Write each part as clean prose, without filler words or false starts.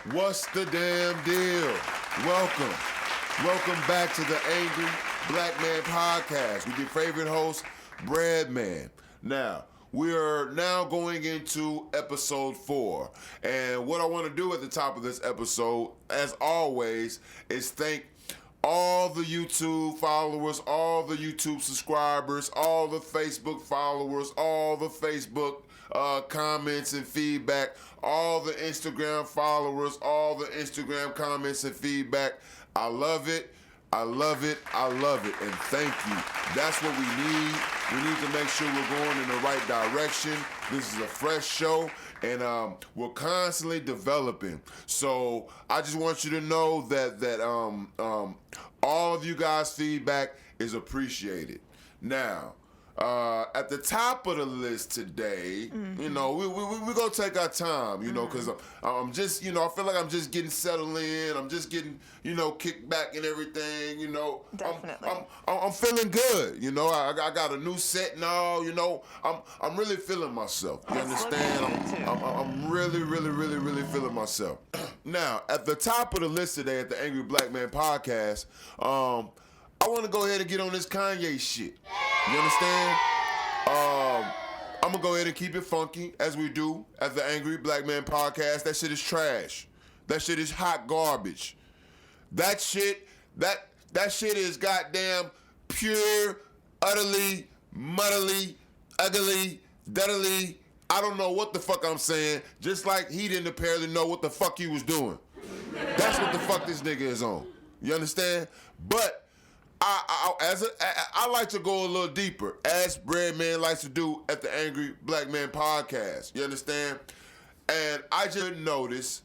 What's the damn deal? Welcome back to the Angry Black Man Podcast with your favorite host, Breadman. Now, we are now going into episode 4. And what I want to do at the top of this episode, as always, is thank all the YouTube followers, all the YouTube subscribers, all the Facebook followers, all the Facebook comments and feedback, all the Instagram followers, all the Instagram comments and feedback. I love it. I love it. I love it. And thank you. That's what we need. We need to make sure we're going in the right direction. This is a fresh show, and we're constantly developing. So I just want you to know that all of you guys' feedback is appreciated. Now, at the top of the list today, you know, we're going to take our time, you know, because I'm just, you know, I feel like I'm just getting settled in. I'm just getting, you know, kicked back and everything, you know. Definitely. I'm feeling good, you know. I got a new set and all, you know. I'm really feeling myself. You understand? I'm really feeling myself. Now, at the top of the list today at the Angry Black Man Podcast, I want to go ahead and get on this Kanye shit. You understand? I'm going to go ahead and keep it funky, as we do at the Angry Black Man Podcast. That shit is trash. That shit is hot garbage. That shit is goddamn pure, utterly, muddily, ugly, duddily. I don't know what the fuck I'm saying. Just like he didn't apparently know what the fuck he was doing. That's what the fuck this nigga is on. You understand? But I like to go a little deeper, as Breadman likes to do at the Angry Black Man Podcast. You understand? And I just noticed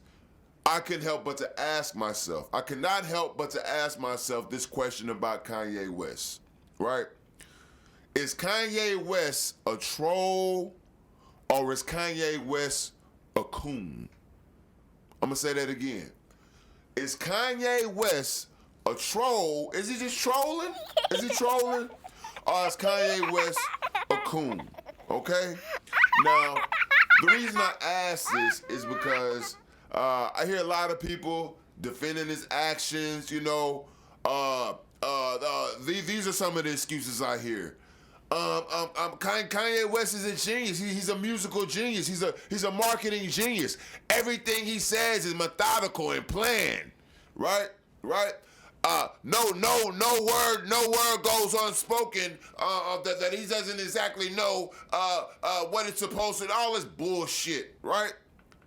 I couldn't help but to ask myself. I cannot help but to ask myself this question about Kanye West, right? Is Kanye West a troll, or is Kanye West a coon? I'm going to say that again. Is Kanye West a troll? Is he just trolling? Is he trolling? Or is Kanye West a coon? Okay? Now, the reason I ask this is because I hear a lot of people defending his actions, you know. These are some of the excuses I hear. Kanye West is a genius. He's a musical genius. He's a marketing genius. Everything he says is methodical and planned. Right? No word goes unspoken that he doesn't exactly know what it's supposed to. All this bullshit, right?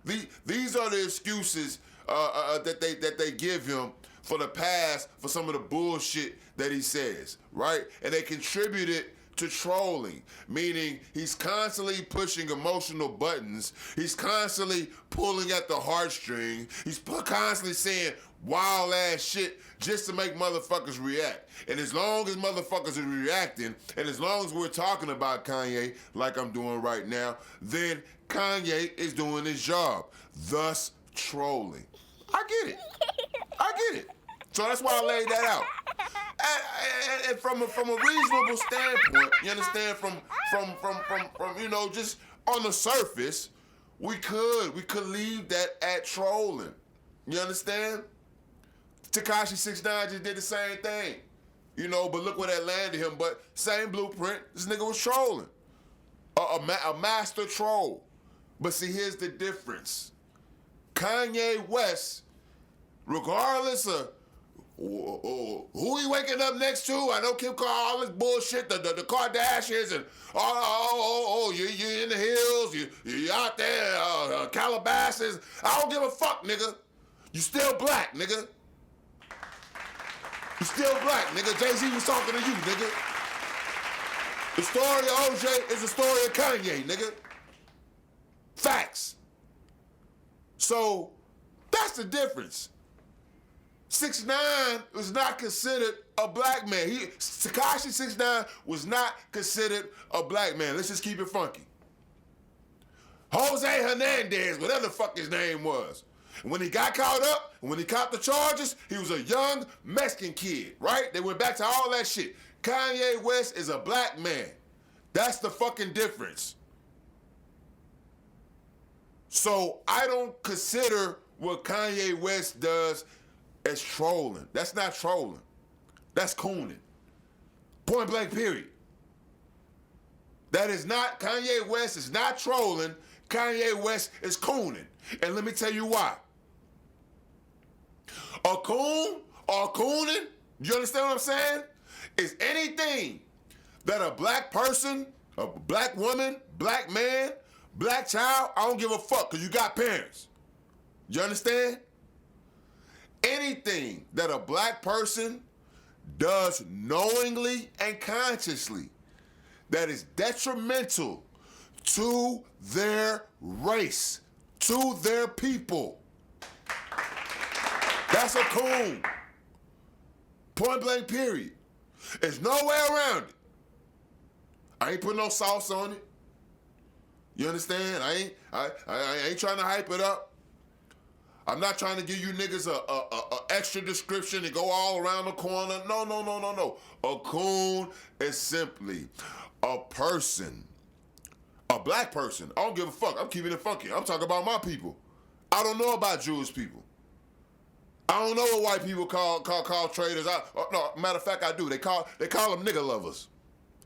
These are the excuses that they give him for the past, for some of the bullshit that he says, right? And they contributed to trolling, meaning he's constantly pushing emotional buttons. He's constantly pulling at the heartstring. He's constantly saying wild ass shit just to make motherfuckers react. And as long as motherfuckers are reacting, and as long as we're talking about Kanye like I'm doing right now, then Kanye is doing his job, thus trolling. I get it. So that's why I laid that out. And from a reasonable standpoint, you understand, from you know, just on the surface, we could leave that at trolling. You understand? Tekashi 6ix9ine just did the same thing. You know, but look where that landed him. But same blueprint, this nigga was trolling. A master troll. But see, here's the difference. Kanye West, regardless of who he waking up next to, I know Kim call all this bullshit, the Kardashians, and you in the hills, you out there, Calabasas. I don't give a fuck, nigga. You still black, nigga. You still black, nigga. Jay-Z was talking to you, nigga. The story of OJ is the story of Kanye, nigga. Facts. So, that's the difference. 6ix9ine was not considered a black man. Tekashi 6ix9ine was not considered a black man. Let's just keep it funky. Jose Hernandez, whatever the fuck his name was. And when he got caught up, and when he caught the charges, he was a young Mexican kid, right? They went back to all that shit. Kanye West is a black man. That's the fucking difference. So I don't consider what Kanye West does as trolling. That's not trolling. That's cooning. Point blank, period. That is not, Kanye West is not trolling. Kanye West is cooning. And let me tell you why. A coon or cooning, you understand what I'm saying? Is anything that a black person, a black woman, black man, black child, I don't give a fuck because you got parents. You understand? Anything that a black person does knowingly and consciously that is detrimental to their race, to their people, that's a coon. Point blank, period. There's no way around it. I ain't putting no sauce on it. You understand? I ain't trying to hype it up. I'm not trying to give you niggas a extra description and go all around the corner. No. A coon is simply a person, a black person. I don't give a fuck. I'm keeping it funky. I'm talking about my people. I don't know about Jewish people. I don't know what white people call traitors. No, matter of fact, I do. They call them nigga lovers,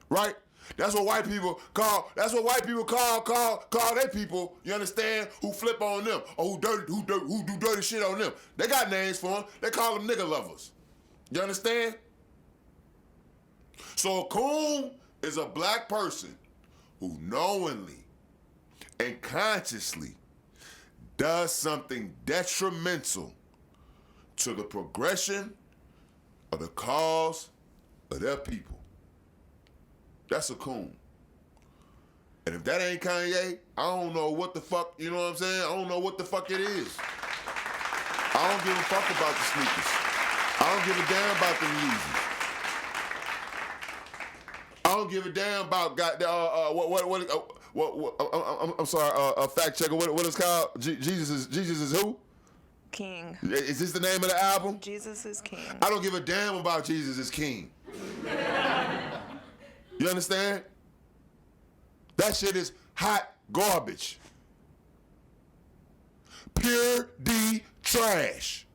right? That's what white people call. That's what white people call their people. You understand? Who flip on them or who do dirty shit on them? They got names for them. They call them nigga lovers. You understand? So a coon is a black person who knowingly and consciously does something detrimental to the progression of the cause of their people. That's a coon. And if that ain't Kanye, I don't know what the fuck, you know what I'm saying? I don't know what the fuck it is. I don't give a fuck about the sneakers. I don't give a damn about the Yeezys. I don't give a damn about I'm sorry, fact checker. What is called? Jesus is who? King. Is this the name of the album? Jesus is King. I don't give a damn about Jesus is King. You understand? That shit is hot garbage. Pure D trash.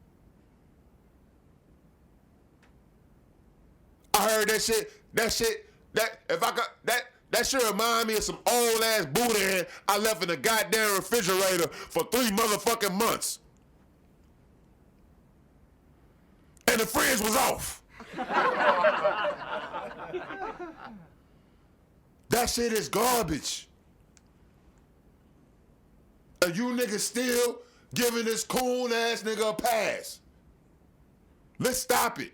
I heard that shit, that shit remind me of some old ass boudin I left in the goddamn refrigerator for 3 motherfucking months. And the fridge was off. That shit is garbage. And you niggas still giving this coon ass nigga a pass. Let's stop it.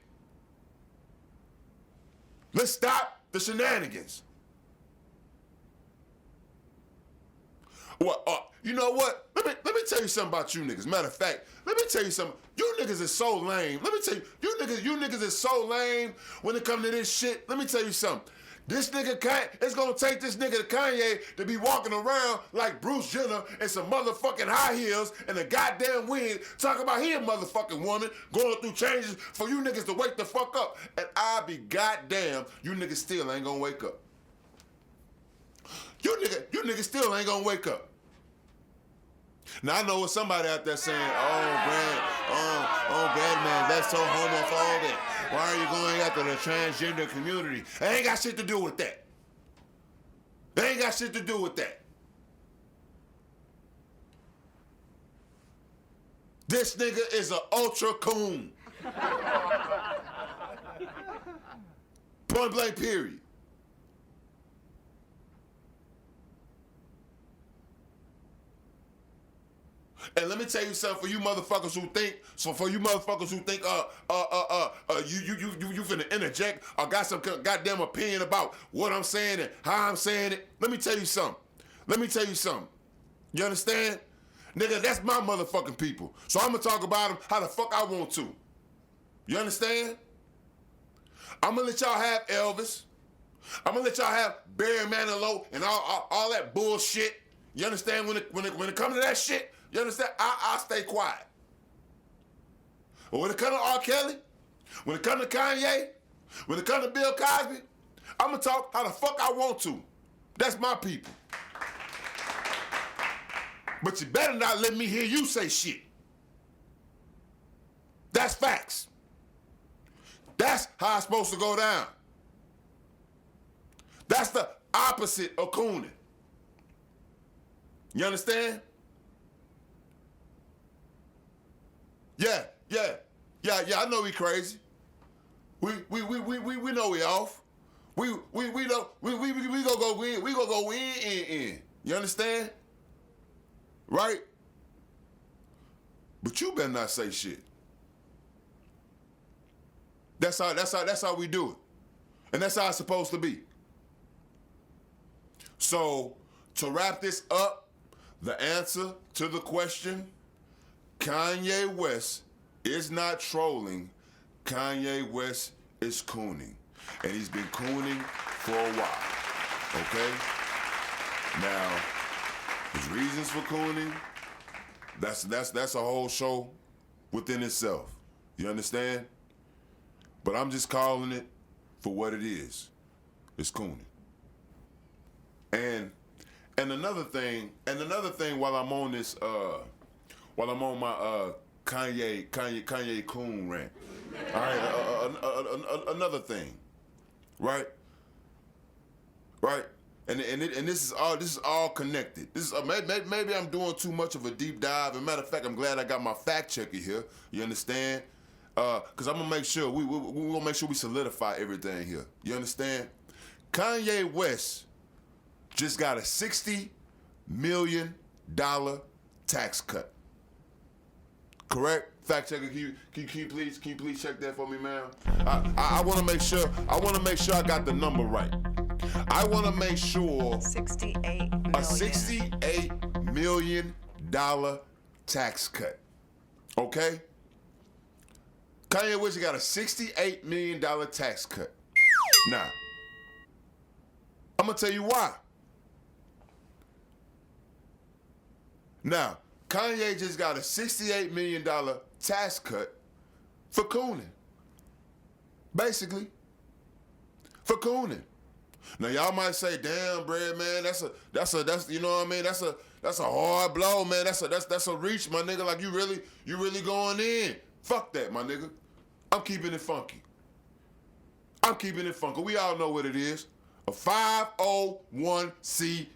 Let's stop the shenanigans. What? You know what? Let me tell you something about you niggas. Matter of fact, let me tell you something. You niggas is so lame. Let me tell you, you niggas is so lame when it comes to this shit. Let me tell you something. This nigga it's gonna take this nigga to Kanye to be walking around like Bruce Jenner in some motherfucking high heels and a goddamn wig, talking about he a motherfucking woman going through changes for you niggas to wake the fuck up. And I be goddamn, you niggas still ain't gonna wake up. You niggas still ain't gonna wake up. Now I know what somebody out there saying, Brad, man, that's so homophobic. Why are you going after the transgender community? It ain't got shit to do with that. They ain't got shit to do with that. This nigga is an ultra coon. Point blank, period. And let me tell you something for you motherfuckers who think, you finna interject or got some goddamn opinion about what I'm saying and how I'm saying it. Let me tell you something. You understand? Nigga, that's my motherfucking people. So I'm gonna talk about them how the fuck I want to. You understand? I'm gonna let y'all have Elvis. I'm gonna let y'all have Barry Manilow and all that bullshit. You understand? When it comes to that shit, you understand? I'll stay quiet. But when it comes to R. Kelly, when it comes to Kanye, when it comes to Bill Cosby, I'm gonna talk how the fuck I want to. That's my people. But you better not let me hear you say shit. That's facts. That's how it's supposed to go down. That's the opposite of cooning. You understand? Yeah, I know we crazy. We know we off. We know we gonna go in. You understand? Right? But you better not say shit. That's how we do it. And that's how it's supposed to be. So, to wrap this up, the answer to the question, Kanye West is not trolling. Kanye West is cooning. And he's been cooning for a while. Okay? Now, his reasons for cooning, that's a whole show within itself. You understand? But I'm just calling it for what it is. It's cooning. And another thing while I'm on this while I'm on my Kanye coon rant. All right, another thing. Right? And this is all connected. This is maybe I'm doing too much of a deep dive. As a matter of fact, I'm glad I got my fact checker here. You understand? Because I'm gonna make sure we gonna make sure we solidify everything here. You understand? Kanye West just got a $60 million tax cut. Correct? Fact checker, can you please check that for me, ma'am? I want to make sure I got the number right. I want to make sure 68 million. a $68 million tax cut. Okay? Kanye West got a $68 million tax cut. Now, I'm gonna tell you why. Now, Kanye just got a $68 million tax cut for cooning. Basically. For cooning. Now y'all might say, damn, Brad, man, that's you know what I mean? That's a hard blow, man. That's a reach, my nigga. Like you really going in. Fuck that, my nigga. I'm keeping it funky. We all know what it is. A 501c.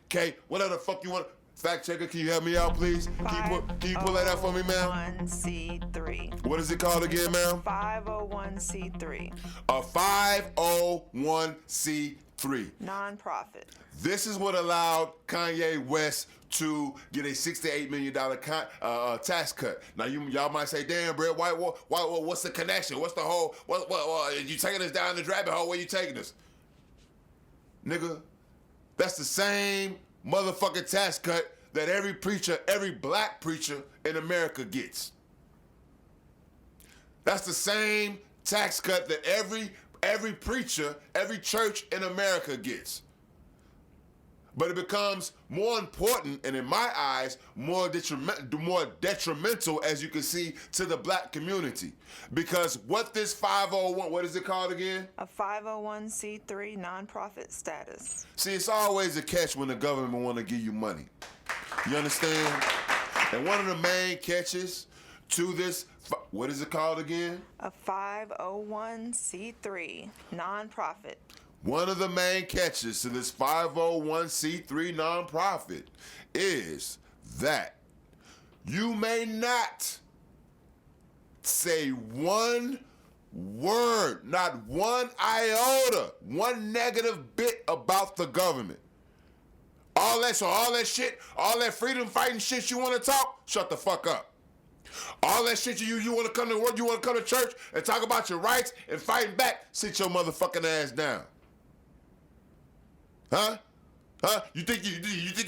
Whatever the fuck you want. Fact checker, can you help me out, please? Can you pull that out for me, ma'am? 501c3. What is it called again, ma'am? 501c3. A 501c3. Non-profit. This is what allowed Kanye West to get a $68 million tax cut. Now y'all might say, damn, Brett, why, what's the connection? What's the whole, what, you taking us down the rabbit hole? Where you taking us? Nigga, that's the same motherfucking tax cut that every preacher, every black preacher in America gets. That's the same tax cut that every preacher, every church in America gets. But it becomes more important, and in my eyes, more detrimental, as you can see, to the black community. Because what this 501, what is it called again? A 501c3 non-profit status. See, it's always a catch when the government want to give you money. You understand? And one of the main catches to this, what is it called again? A 501c3 non-profit. One of the main catches to this 501c3 nonprofit is that you may not say one word, not one iota, one negative bit about the government. All that shit, all that freedom fighting shit you want to talk, shut the fuck up. All that shit you want to come to work, you want to come to church and talk about your rights and fighting back, sit your motherfucking ass down. Huh? You think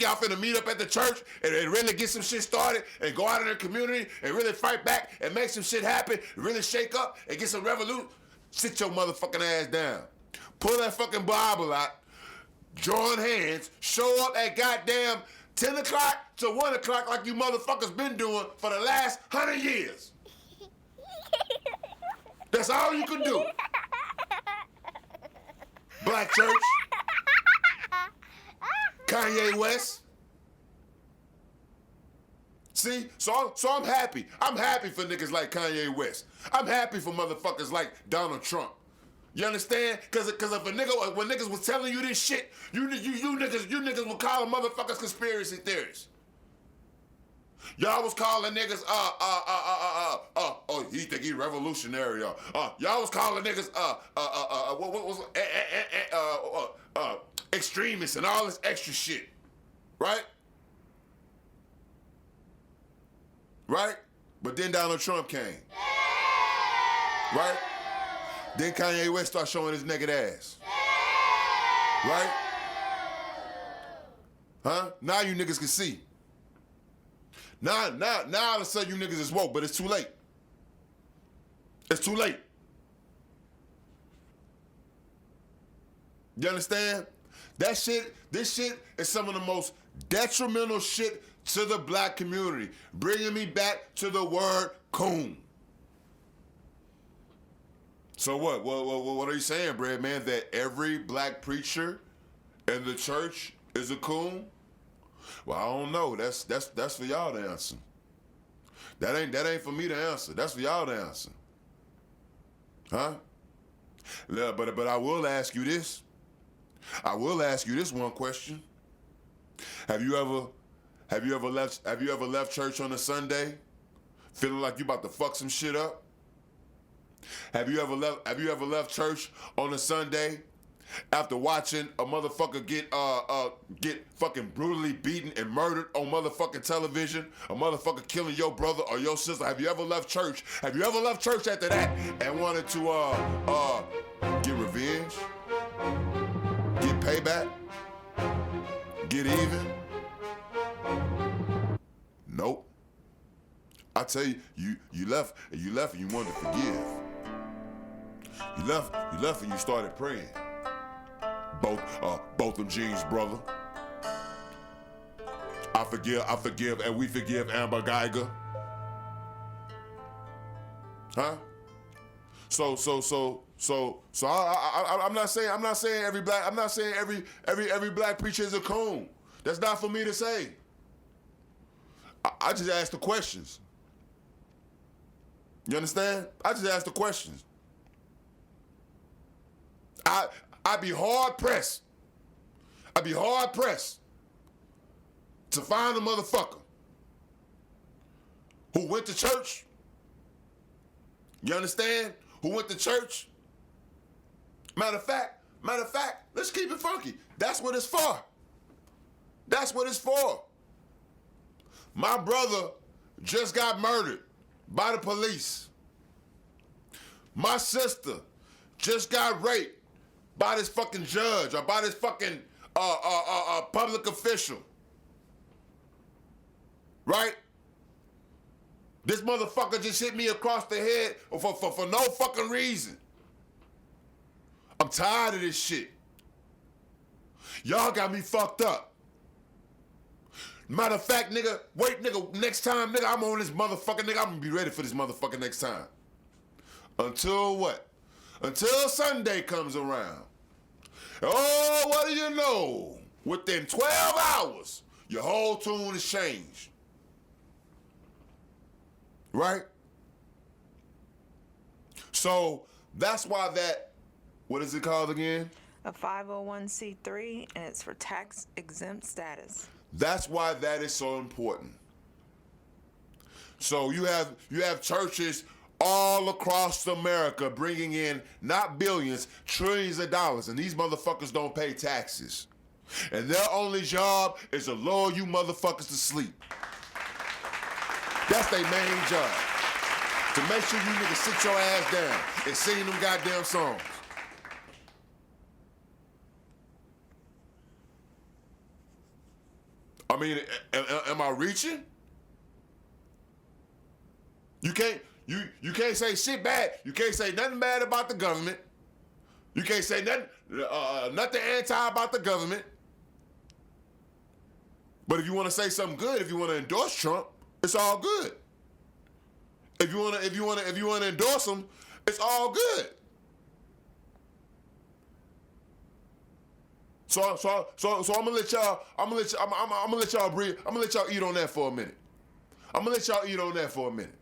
y'all finna meet up at the church and really get some shit started and go out in the community and really fight back and make some shit happen, really shake up and get some revolution? Sit your motherfucking ass down. Pull that fucking Bible out, join hands, show up at goddamn 10 o'clock to 1 o'clock like you motherfuckers been doing for the last 100 years. That's all you can do. Black church. Kanye West. So I'm happy. I'm happy for niggas like Kanye West. I'm happy for motherfuckers like Donald Trump. You understand? Cause if a nigga, when niggas was telling you this shit, you niggas would call them motherfuckers conspiracy theorists. Y'all was calling niggas, oh, he think he revolutionary, y'all was calling niggas, what was, extremists and all this extra shit, right? Right? But then Donald Trump came, right? Then Kanye West started showing his naked ass, right? Huh? Now you niggas can see. Now all of a sudden you niggas is woke, but it's too late. It's too late. You understand? This shit is some of the most detrimental shit to the black community. Bringing me back to the word coon. So what? What are you saying, Brad, man? That every black preacher in the church is a coon? Well, I don't know. That's for y'all to answer. That ain't for me to answer. That's for y'all to answer. Huh? Yeah, but I will ask you this. I will ask you this one question. Have you ever left church on a Sunday feeling like you about to fuck some shit up? Have you ever left church on a Sunday after watching a motherfucker get fucking brutally beaten and murdered on motherfucking television, a motherfucker killing your brother or your sister? Have you ever left church? Have you ever left church after that and wanted to get revenge? Get payback? Get even? Nope. I tell you, you left and you wanted to forgive. You left and you started praying. Both them jeans, brother. I forgive, and we forgive Amber Geiger. Huh? So I'm not saying every black preacher is a coon. That's not for me to say. I just ask the questions. You understand? I just ask the questions. I'd be hard pressed to find a motherfucker who went to church. You understand? Who went to church? Matter of fact, let's keep it funky. That's what it's for. That's what it's for. My brother just got murdered by the police. My sister just got raped by this fucking judge or by this fucking public official. Right? This motherfucker just hit me across the head for no fucking reason. I'm tired of this shit. Y'all got me fucked up. Matter of fact, nigga, next time, nigga, I'm on this motherfucker, nigga, I'm gonna be ready for this motherfucker next time. Until what? Until Sunday comes around. Oh, what do you know? Within 12 hours, your whole tune has changed. Right? So that's why what is it called again? A 501c3, and it's for tax exempt status. That's why that is so important. So you have churches all across America bringing in not billions, trillions of dollars, and these motherfuckers don't pay taxes. And their only job is to lull you motherfuckers to sleep. That's their main job. To make sure you niggas sit your ass down and sing them goddamn songs. I mean, am I reaching? You can't say shit bad. You can't say nothing bad about the government. You can't say nothing anti about the government. But if you want to say something good, if you want to endorse Trump, it's all good. If you want to endorse him, it's all good. So I'm gonna let y'all breathe. I'm gonna let y'all eat on that for a minute. I'm gonna let y'all eat on that for a minute.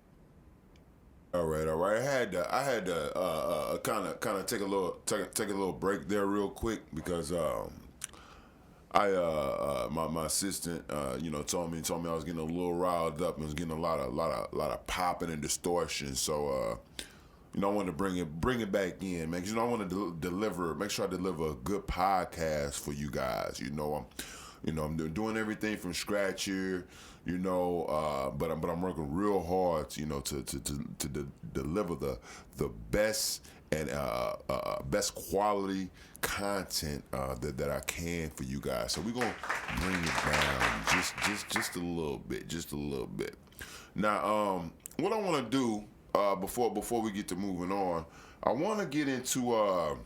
All right. I had to kind of take a little break there real quick because my assistant told me I was getting a little riled up and was getting a lot of popping and distortion. So I want to bring it back in, man. 'Cause, I want to make sure I deliver a good podcast for you guys. I'm doing everything from scratch here. But I'm working real hard, to deliver the best and best quality content that I can for you guys. So we're gonna bring it down just a little bit. Now, what I want to do before we get to moving on, I want to get into I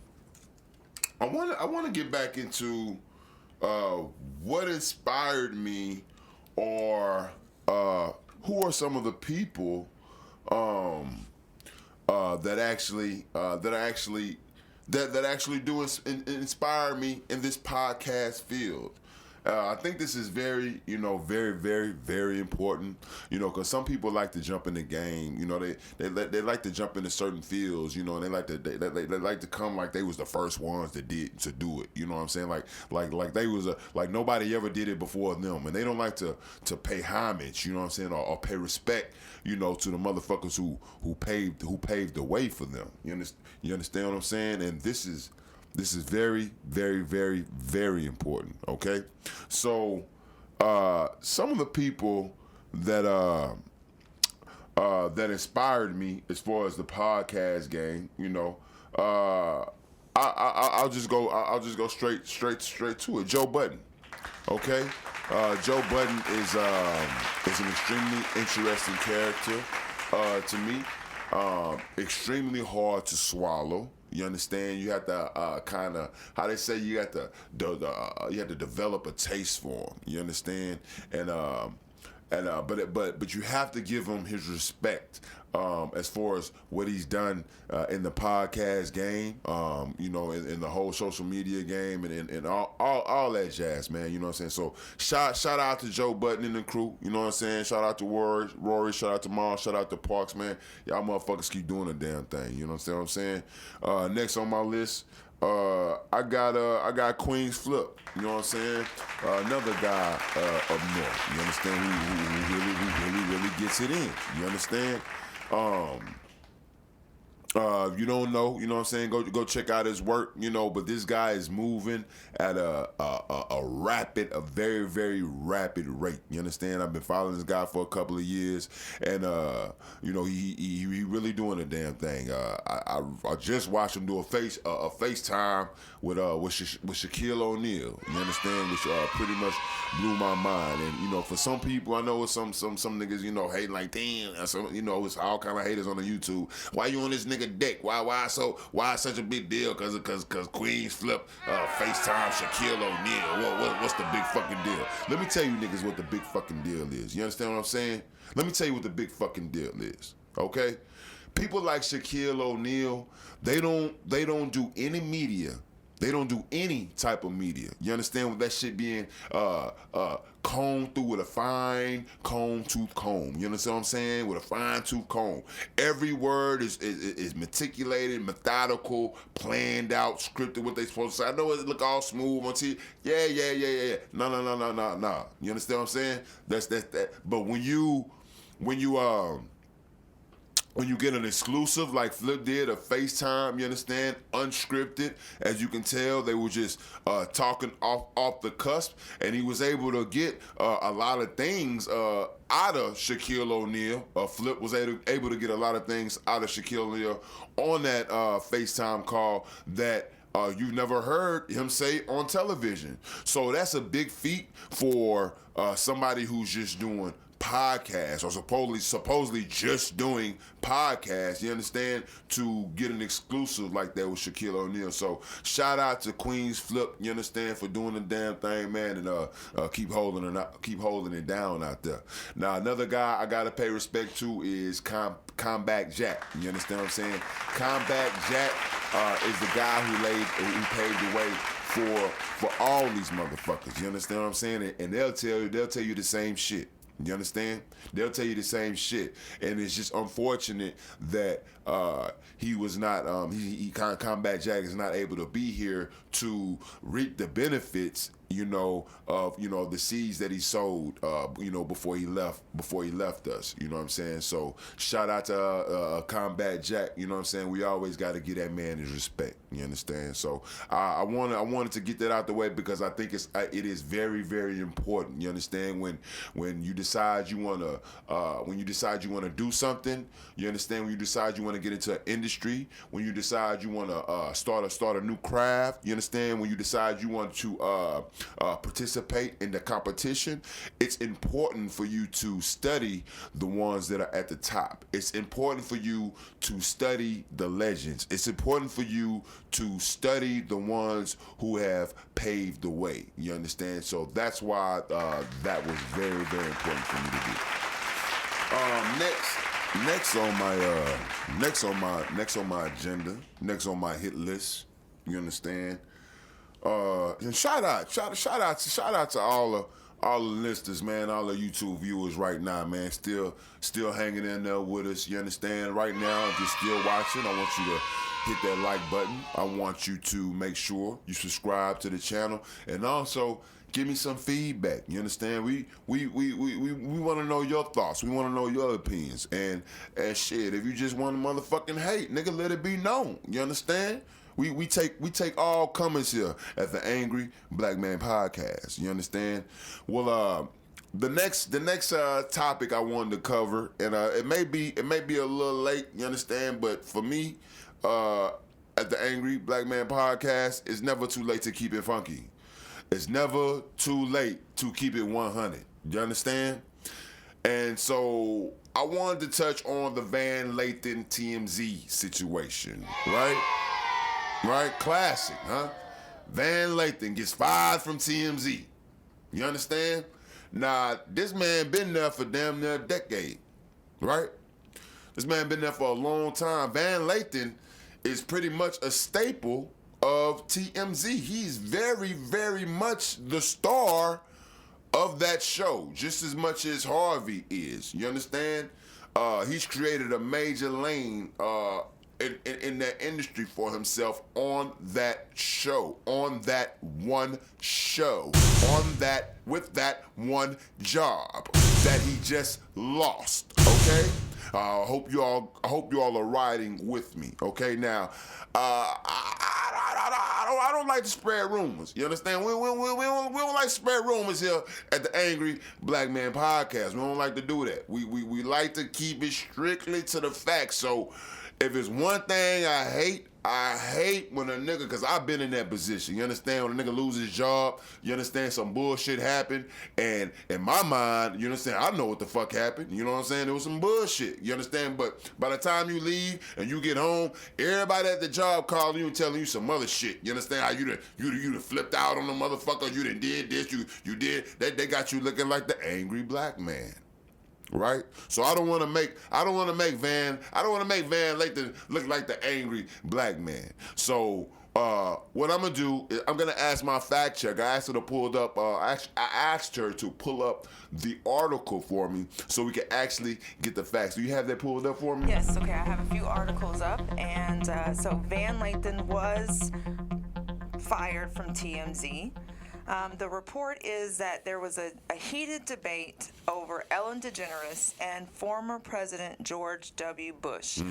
want to get back into what inspired me, or who are some of the people that actually do inspire me in this podcast field. I think this is very, very, very, very important, because some people like to jump in the game, they like to jump into certain fields, and they like to come like they was the first ones that did to do it, you know what I'm saying? Like they was like nobody ever did it before them, and they don't like to pay homage, you know what I'm saying, or pay respect, to the motherfuckers who paved the way for them. You understand what I'm saying? And this is very, very, very, very important, okay? So, some of the people that inspired me as far as the podcast game, I'll just go straight to it. Joe Budden, okay? Joe Budden is an extremely interesting character to me. Extremely hard to swallow. You understand? You have to kind of, how they say, you have to develop a taste for him. You understand? But you have to give him his respect as far as what he's done in the podcast game, in the whole social media game, and all that jazz, man. You know what I'm saying? So shout out to Joe Budden and the crew. You know what I'm saying? Shout out to Rory. Shout out to Mars. Shout out to Parks, man. Y'all motherfuckers keep doing the damn thing. You know what I'm saying? Next on my list, I got Queen's Flip. You know what I'm saying? Another guy up north. You understand? Who really gets it in. You understand? If you don't know, you know what I'm saying, go check out his work, but this guy is moving at a very, very rapid rate. You understand? I've been following this guy for a couple of years, and he really doing a damn thing. I just watched him do a FaceTime with Shaquille O'Neal. You understand? Which pretty much blew my mind. And for some people, I know some niggas hating like, damn, so it's all kind of haters on the YouTube. Why you on this nigga dick? Why such a big deal? Cause Queens Flip FaceTime Shaquille O'Neal. What's the big fucking deal? Let me tell you niggas what the big fucking deal is. You understand what I'm saying? Let me tell you what the big fucking deal is. Okay? People like Shaquille O'Neal, they don't do any media. They don't do any type of media. You understand? With that shit being combed through with a fine tooth comb. You understand what I'm saying? With a fine tooth comb. Every word is meticulated, methodical, planned out, scripted, what they supposed to say. I know it look all smooth on TV. Yeah. No. You understand what I'm saying? That's that. But when you get an exclusive like Flip did, a FaceTime, you understand, unscripted, as you can tell, they were just talking off the cusp, and he was able to get a lot of things out of Shaquille O'Neal. Flip was able to get a lot of things out of Shaquille O'Neal on that FaceTime call that you've never heard him say on television. So that's a big feat for somebody who's just doing podcasts, or supposedly just doing podcasts, you understand, to get an exclusive like that with Shaquille O'Neal. So shout out to Queens Flip, you understand, for doing the damn thing, man, and keep holding it down out there. Now another guy I gotta pay respect to is Combat Jack. You understand what I'm saying? Combat Jack is the guy who paved the way for all these motherfuckers. You understand what I'm saying? And they'll tell you the same shit. You understand? They'll tell you the same shit, and it's just unfortunate that he was not. Combat Jack is not able to be here to reap the benefits. Of the seeds that he sowed. Before he left. Before he left us. You know what I'm saying? So shout out to Combat Jack. You know what I'm saying? We always got to give that man his respect. You understand? So I wanted to get that out the way because I think it is very, very important. You understand? When you decide you want to do something, you understand? When you decide you want to get into an industry, when you decide you want to start a new craft, you understand? When you decide you want to participate in the competition, it's important for you to study the ones that are at the top. It's important for you to study the legends. It's important for you to study the ones who have paved the way. You understand? So that's why that was very, very important for me to do. Next on my agenda, next on my hit list. You understand? And shout out to all the listeners, man, all the YouTube viewers right now, man, still hanging in there with us. You understand? Right now, if you're still watching, I want you to hit that like button. I want you to make sure you subscribe to the channel, and also give me some feedback. You understand? We want to know your thoughts. We want to know your opinions. And shit, if you just want to motherfucking hate, nigga, let it be known. You understand? We take all comments here at the Angry Black Man Podcast. You understand? Well, the next topic I wanted to cover, and it may be a little late. You understand? But for me, at the Angry Black Man Podcast, it's never too late to keep it funky. It's never too late to keep it 100. You understand? And so I wanted to touch on the Van Lathan T.M.Z. situation, right? Right? Classic, huh? Van Lathan gets fired from T.M.Z. You understand? Now, this man been there for damn near a decade, right? This man been there for a long time. Van Lathan is pretty much a staple of T.M.Z. He's very, very much the star of that show, just as much as Harvey is. You understand? He's created a major lane in that industry for himself on that show, on that one show, with that one job that he just lost. Okay, I hope you all are riding with me. Okay, now I don't like to spread rumors. You understand? We don't like to spread rumors here at the Angry Black Man Podcast. We don't like to do that. We like to keep it strictly to the facts. So if it's one thing I hate when a nigga, because I've been in that position, you understand, when a nigga loses his job, you understand, some bullshit happened, and in my mind, you understand, I know what the fuck happened, you know what I'm saying, it was some bullshit, you understand, but by the time you leave and you get home, everybody at the job calling you and telling you some other shit, you understand, how you done flipped out on the motherfucker, you done did this, you did, they got you looking like the angry black man. Right? So I don't want to make Van Lathan look like the angry black man. So what I'm gonna do is I'm gonna ask my fact checker. I asked her to pull up. I asked her to pull up the article for me so we can actually get the facts. Do you have that pulled up for me? Yes. Okay. I have a few articles up, and so Van Lathan was fired from TMZ. The report is that there was a heated debate over Ellen DeGeneres and former President George W. Bush.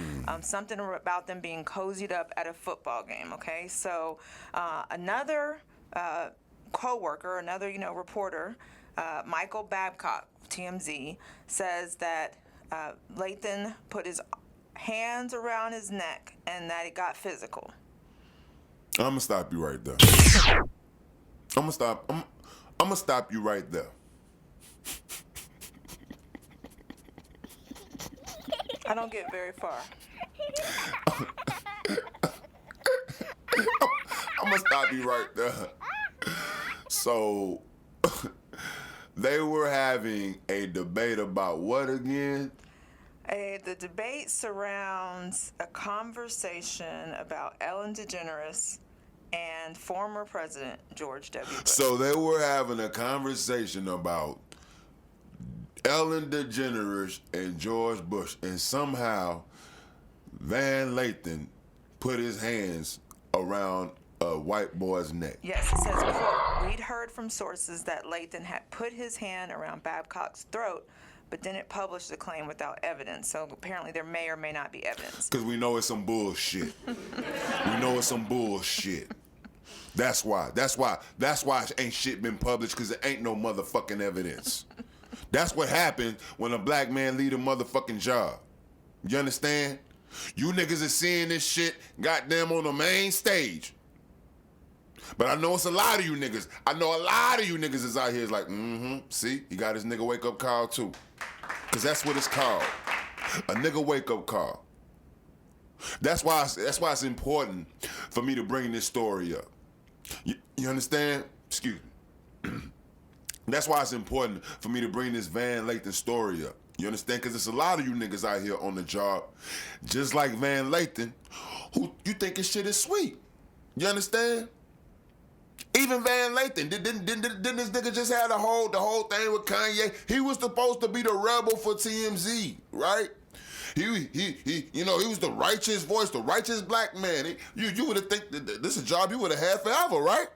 Something about them being cozied up at a football game, okay? So another co-worker, another reporter, Michael Babcock, TMZ, says that Lathan put his hands around his neck and that it got physical. I'm going to stop you right there. I'm gonna stop you right there. I don't get very far. I'm gonna stop you right there. So they were having a debate about what again? The debate surrounds a conversation about Ellen DeGeneres and former President George W. Bush. So they were having a conversation about Ellen DeGeneres and George Bush, and somehow Van Lathan put his hands around a white boy's neck. Yes, it says, quote, we'd heard from sources that Lathan had put his hand around Babcock's throat, but didn't publish the claim without evidence. So apparently there may or may not be evidence. Because we know it's some bullshit. We know it's some bullshit. That's why ain't shit been published, because there ain't no motherfucking evidence. That's what happens when a black man lead a motherfucking job. You understand? You niggas is seeing this shit goddamn on the main stage. But I know it's a lot of you niggas. I know a lot of you niggas is out here is like, see, he got his nigga wake up call too. Because that's what it's called. A nigga wake up call. That's why it's important for me to bring this story up. You understand? Excuse me. That's why it's important for me to bring this Van Lathan story up. You understand? Because there's a lot of you niggas out here on the job, just like Van Lathan, who you think his shit is sweet. You understand? Even Van Lathan, didn't this nigga just have the whole thing with Kanye? He was supposed to be the rebel for T.M.Z, right? He was the righteous voice, the righteous black man. You would have think that this is a job you would have had forever, right?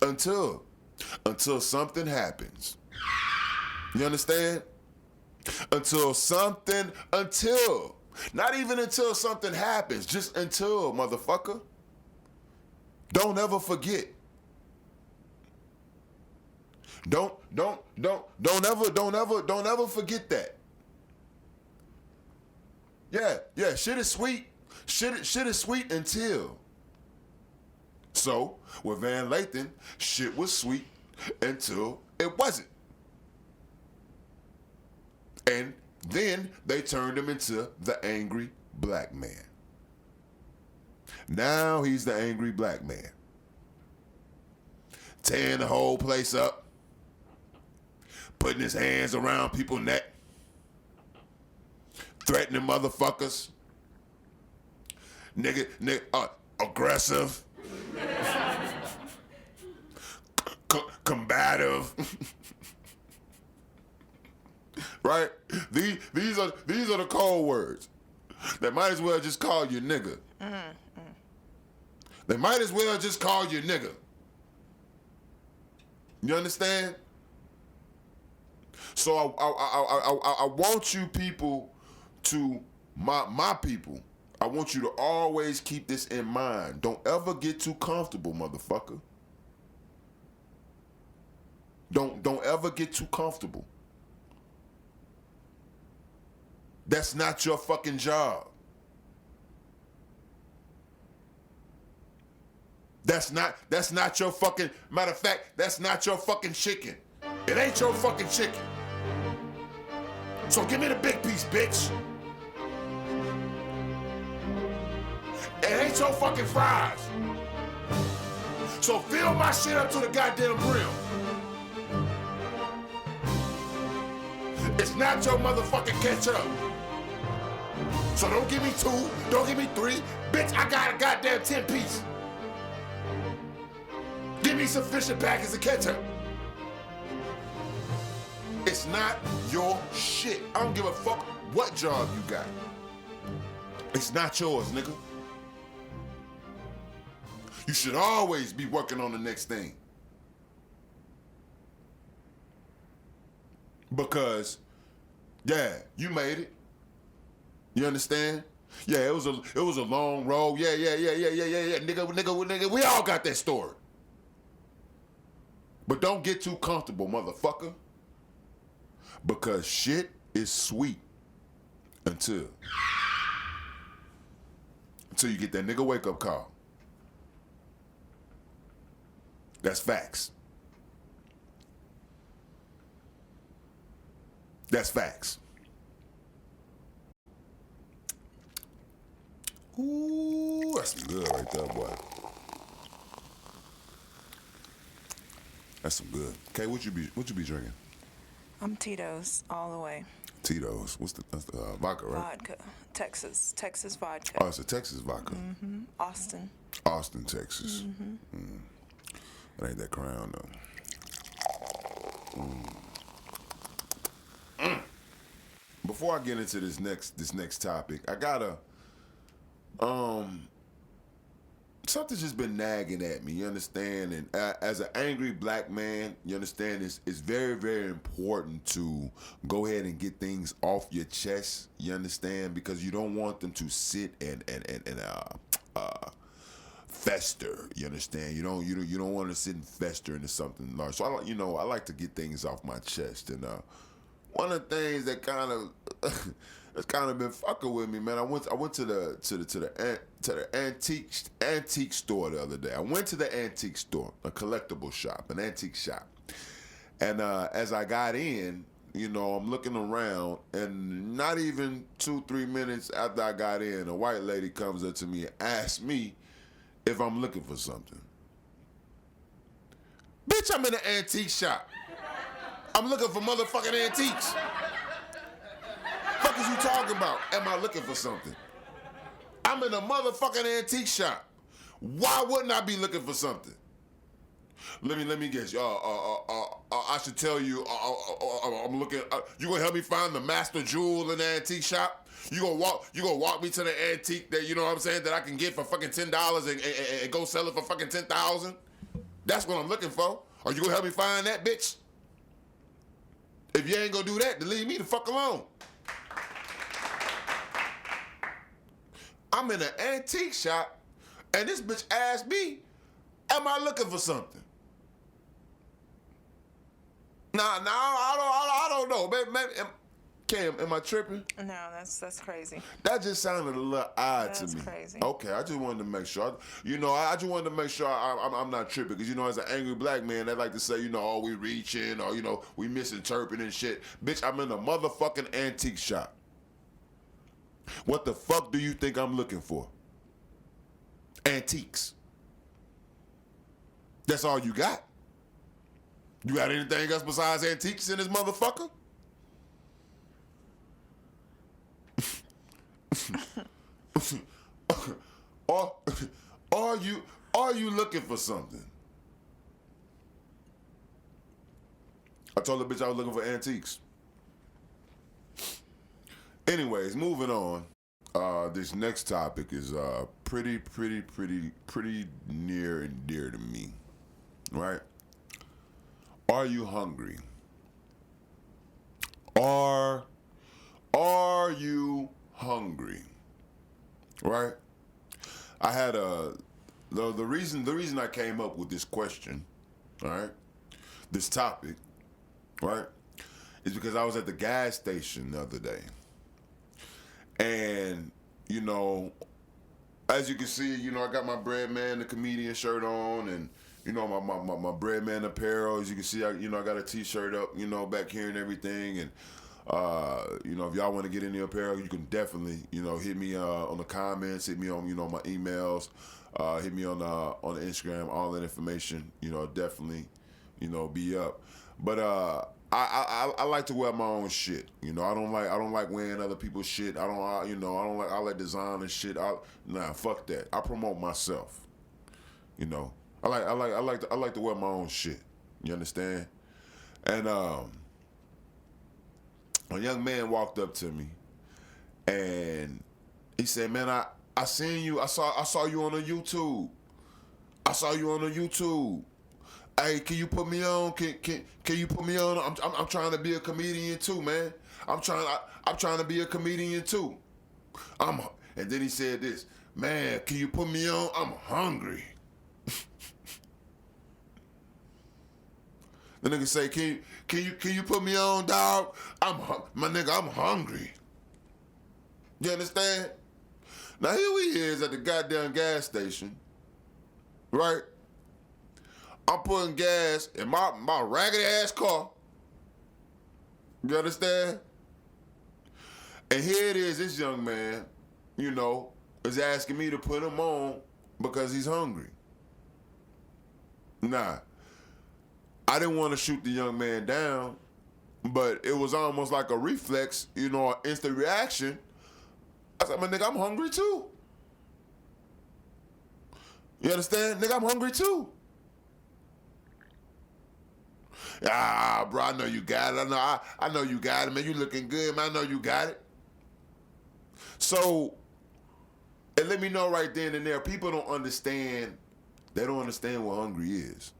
Until something happens. You understand? Not even until something happens, just until, motherfucker. Don't ever forget. Don't ever forget that. Yeah, shit is sweet. Shit is sweet until. So, with Van Lathan, shit was sweet until it wasn't. And then they turned him into the angry black man. Now he's the angry black man. Tearing the whole place up. Putting his hands around people's neck. Threatening motherfuckers. Nigga, aggressive. Combative. Right? These are the cold words. They might as well just call you nigga. They might as well just call you nigga. You understand? So I want you people to, my people, I want you to always keep this in mind. Don't ever get too comfortable, motherfucker. Don't ever get too comfortable. That's not your fucking job. That's not your fucking, matter of fact, that's not your fucking chicken. It ain't your fucking chicken. So give me the big piece, bitch. It ain't your fucking fries. So fill my shit up to the goddamn brim. It's not your motherfucking ketchup. So don't give me 2, don't give me 3. Bitch, I got a goddamn 10-piece. Give me sufficient packets of ketchup. It's not your shit. I don't give a fuck what job you got. It's not yours, nigga. You should always be working on the next thing. Because, yeah, you made it. You understand? Yeah, it was a long road. Yeah. Nigga, we all got that story. But don't get too comfortable, motherfucker. Because shit is sweet until you get that nigga wake up call. That's facts. That's facts. Ooh, that's some good right there, boy. That's some good. Kay, what you be drinking? I'm Tito's all the way. Tito's. That's the vodka, right? Vodka. Texas vodka. Oh, it's a Texas vodka. Mm-hmm. Austin, Texas. Mm-hmm. It ain't that Crown though. before I get into this next topic, I gotta something's just been nagging at me. You understand? And as an angry black man, you understand it's very, very important to go ahead and get things off your chest. You understand? Because you don't want them to sit and fester. You understand? You don't want to sit and fester into something large. So I like to get things off my chest. And one of the things that kind of that's kind of been fucking with me, man. I went to the antique store the other day. I went to the antique store, a collectible shop, an antique shop. And as I got in, I'm looking around, and not even 2-3 minutes after I got in, a white lady comes up to me and asks me if I'm looking for something. Bitch, I'm in an antique shop. I'm looking for motherfucking antiques. Fuck is you talking about? Am I looking for something? I'm in a motherfucking antique shop. Why wouldn't I be looking for something? Let me guess. I should tell you. I'm looking. You gonna help me find the master jewel in the antique shop? You gonna walk me to the antique that you know what I'm saying that I can get for fucking $10 and go sell it for fucking $10,000? That's what I'm looking for. Are you gonna help me find that, bitch? If you ain't gonna do that, then leave me the fuck alone. I'm in an antique shop, and this bitch asked me, am I looking for something? Nah, I don't know. Maybe, Cam, am I tripping? No, that's crazy. That just sounded a little odd to me. That's crazy. Okay, I just wanted to make sure. I just wanted to make sure I'm not tripping. Because, as an angry black man, they like to say, oh, we reaching or, we misinterpreting shit. Bitch, I'm in a motherfucking antique shop. What the fuck do you think I'm looking for? Antiques. That's all you got? You got anything else besides antiques in this motherfucker? Or are you looking for something? I told the bitch I was looking for antiques. Anyways, moving on. This next topic is pretty near and dear to me. Right? Are you hungry? Are you hungry? Right? I had the reason I came up with this question, all right, this topic, right, is because I was at the gas station the other day. And, as you can see, I got my Bread Man, the comedian shirt on, and, my Bread Man apparel. As you can see, I got a T-shirt up, back here and everything. And, if y'all want to get in the apparel, you can definitely, hit me on the comments, hit me on, my emails, hit me on the Instagram, all that information, definitely, be up. But, I like to wear my own shit. I don't like wearing other people's shit. I like design and shit. Fuck that. I promote myself. I like to wear my own shit. You understand? And a young man walked up to me and he said, "Man, I seen you. I saw you on the YouTube. I saw you on the YouTube. Hey, can you put me on? Can you put me on? I'm trying to be a comedian too, man. I'm trying to be a comedian too. And then he said this, man, can you put me on? I'm hungry." The nigga say, can you put me on, dog? My nigga, I'm hungry. You understand? Now here we is at the goddamn gas station, right? I'm putting gas in my raggedy ass car. You understand? And here it is, this young man, is asking me to put him on because he's hungry. Nah. I didn't want to shoot the young man down, but it was almost like a reflex, an instant reaction. I said, "My nigga, I'm hungry too." You understand? Nigga, I'm hungry too. Bro, I know you got it. I know you got it, man. You looking good, man. I know you got it. So, and let me know right then and there, people don't understand. They don't understand what hungry is.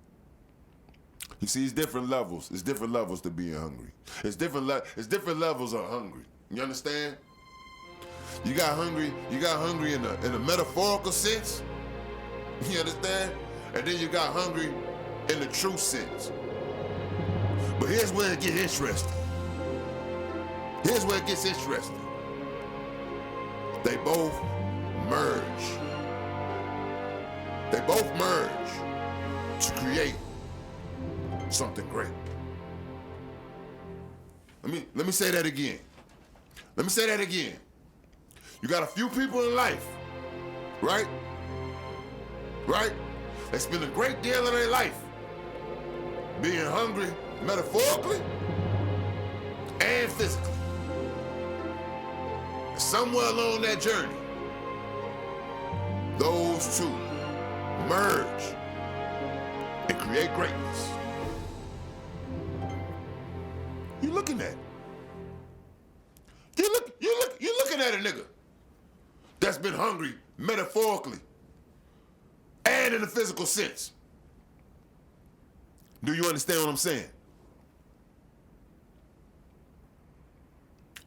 You see, it's different levels. It's different levels to being hungry. It's different levels of hungry. You understand? You got hungry in a metaphorical sense. You understand? And then you got hungry in the true sense. But here's where it gets interesting. They both merge. They both merge to create something great. Let me say that again. You got a few people in life, right? They spend a great deal of their life being hungry metaphorically and physically. Somewhere along that journey, those two merge and create greatness. You looking at it. You're looking at a nigga that's been hungry metaphorically and in a physical sense. Do you understand what I'm saying?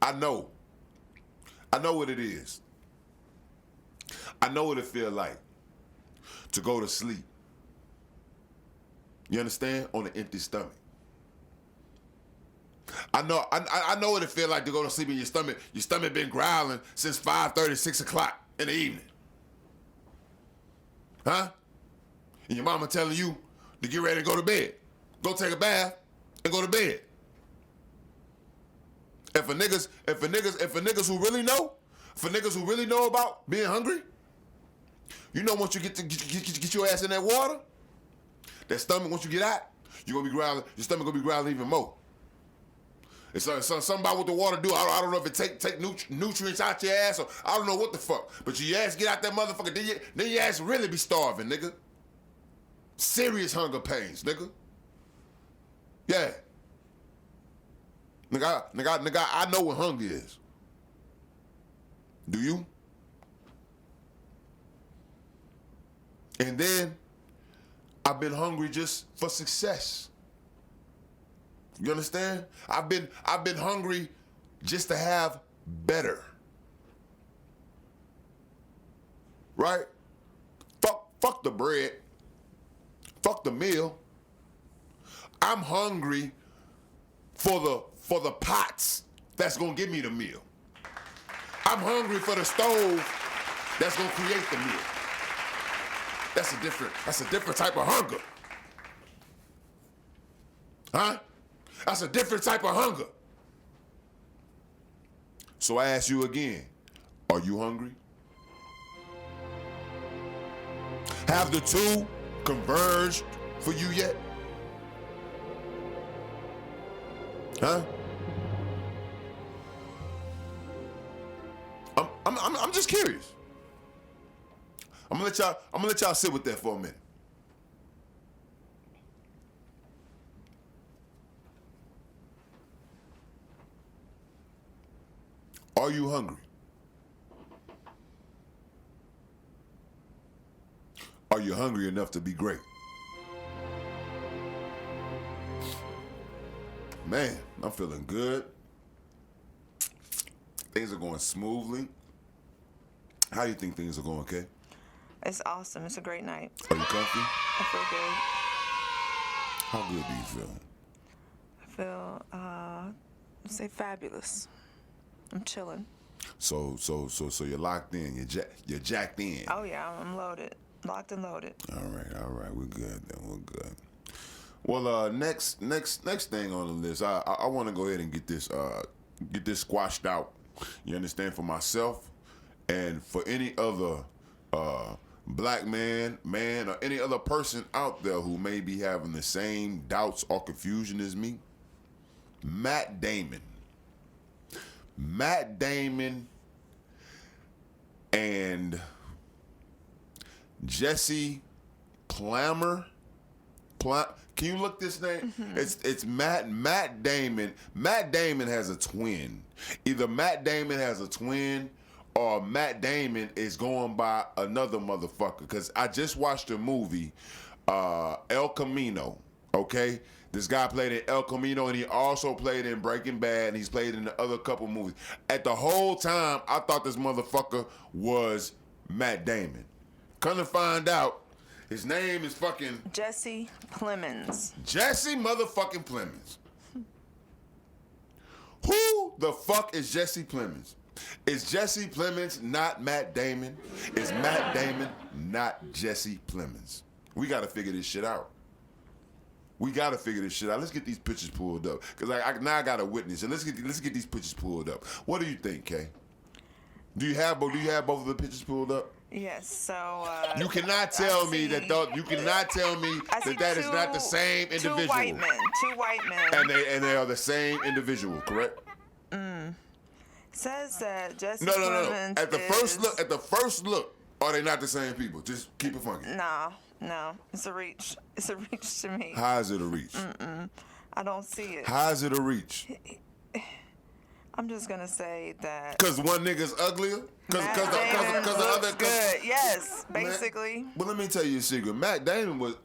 I know what it is. I know what it feels like to go to sleep. You understand? On an empty stomach. I know what it feels like to go to sleep in your stomach. Your stomach been growling since 5:30, 6 o'clock in the evening. Huh? And your mama telling you to get ready to go to bed. Go take a bath and go to bed. And for niggas who really know about being hungry, you know once you get your ass in that water, that stomach, once you get out, your stomach gonna be growling even more. It's something about what the water do. I don't know if it take nutrients out your ass or I don't know what the fuck. But your ass get out that motherfucker, then your ass really be starving, nigga. Serious hunger pains, nigga. Yeah. Nigga, I know what hunger is. Do you? And then I've been hungry just for success. You understand? I've been hungry just to have better. Right? Fuck the bread. Fuck the meal. I'm hungry for the pots that's gonna give me the meal. I'm hungry for the stove that's gonna create the meal. That's a different type of hunger. Huh? That's a different type of hunger. So I ask you again, are you hungry? Have the two converged for you yet? Huh? I'm just curious. I'm gonna let y'all sit with that for a minute. Are you hungry? Are you hungry enough to be great? Man, I'm feeling good. Things are going smoothly. How do you think things are going, Kay? It's awesome. It's a great night. Are you comfy? I feel good. How good do you feel? I feel, let's say fabulous. I'm chilling. So you're locked in. You're jacked in. Oh yeah, I'm loaded. Locked and loaded. All right. We're good then. We're good. Well, next thing on the list, I want to go ahead and get this squashed out. You understand? For myself and for any other black man, or any other person out there who may be having the same doubts or confusion as me. Matt Damon and Jesse Plammer. Can you look this name? It's Matt Damon. Matt Damon has a twin. Either Matt Damon has a twin or Matt Damon is going by another motherfucker. Because I just watched a movie, El Camino, okay? This guy played in El Camino, and he also played in Breaking Bad, and he's played in the other couple movies. At the whole time, I thought this motherfucker was Matt Damon. Come to find out, his name is fucking Jesse Plemons. Jesse motherfucking Plemons. Who the fuck is Jesse Plemons? Is Jesse Plemons not Matt Damon? Is Matt Damon not Jesse Plemons? We gotta figure this shit out. We gotta figure this shit out. Let's get these pictures pulled up, cause now I got a witness, and let's get these pictures pulled up. What do you think, Kay? Do you have both of the pictures pulled up? Yes. So you cannot tell me that that is not the same individual. Two white men. And they are the same individual, correct? Says that Jesse No. Plemons At the first look, are they not the same people? Just keep it funky. No. It's a reach. It's a reach to me. How is it a reach? I don't see it. How is it a reach? I'm just gonna say that. Cause one nigga's uglier. Cause the other. Good. Yes, basically. But let me tell you a secret. Matt Damon was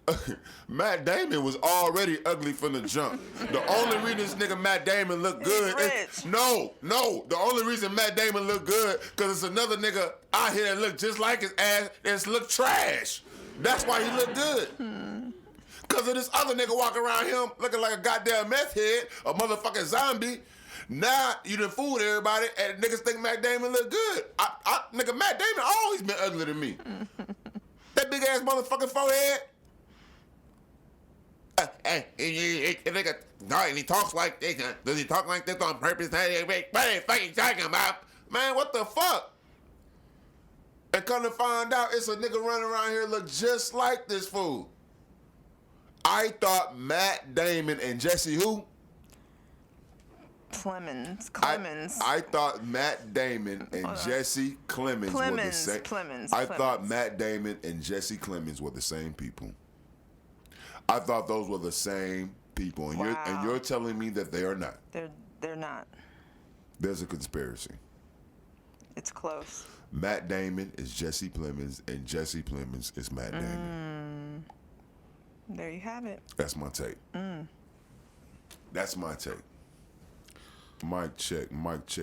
already ugly from the jump. The only reason this nigga Matt Damon look good is no. The only reason Matt Damon look good cause it's another nigga out here that look just like his ass and look trash. That's why he look good. Cause of this other nigga walking around him looking like a goddamn meth head, a motherfucking zombie. Now you done fooled everybody, and niggas think Matt Damon look good. Nigga, Matt Damon always been uglier than me. That big ass motherfucking forehead. And he talks like this. Does he talk like this on purpose? What are you fucking talking about? Man, what the fuck? And come to find out, it's a nigga running around here look just like this fool. I thought Matt Damon and Jesse who? Clemens. I thought Matt Damon and Jesse Clemens were the same. I thought Matt Damon and Jesse Clemens were the same people. I thought those were the same people, and you're telling me that they are not. They're not. There's a conspiracy. It's close. Matt Damon is Jesse Plemons, and Jesse Plemons is Matt Damon. There you have it. That's my take. That's my take. Mic check,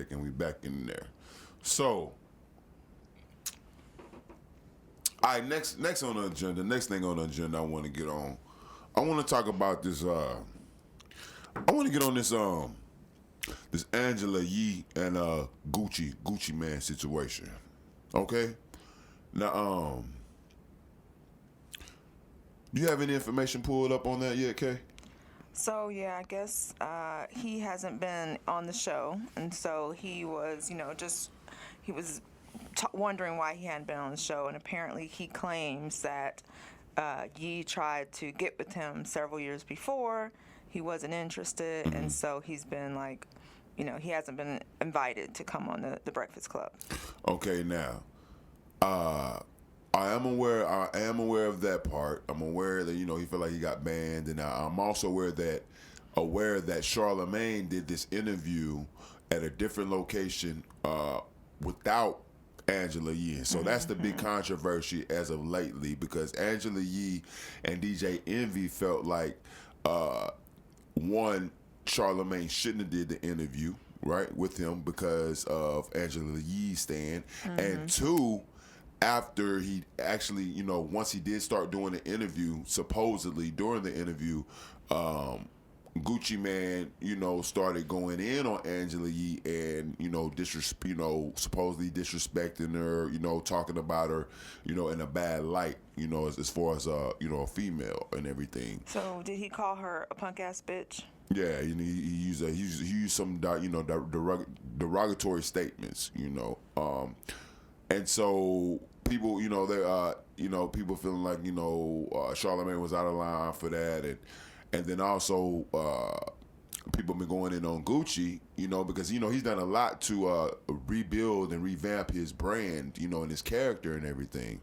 and we back in there. So, all right, next on the agenda, next thing on the agenda I want to get on. I want to talk about this, I want to get on this Angela Yee and Gucci Man situation. Okay? Now, do you have any information pulled up on that yet, Kay? So, yeah, I guess he hasn't been on the show, and so he was, wondering why he hadn't been on the show, and apparently he claims that Yee tried to get with him several years before. He wasn't interested, and so he's been like, he hasn't been invited to come on the Breakfast Club. Okay, now, I am aware of that part. I'm aware that he felt like he got banned, and I'm also aware that Charlamagne did this interview at a different location without Angela Yee. So that's the big controversy as of lately, because Angela Yee and DJ Envy felt like one, Charlamagne shouldn't have did the interview right with him because of Angela Yee's stand, and two, after he actually, once he did start doing the interview, supposedly during the interview, Gucci Man, started going in on Angela Yee and, supposedly disrespecting her, talking about her, in a bad light, as far as, a female and everything. So did he call her a punk ass bitch? Yeah, he used some, derogatory statements, and so people, people feeling like, Charlamagne was out of line for that, and then also people been going in on Gucci, because he's done a lot to rebuild and revamp his brand, and his character and everything.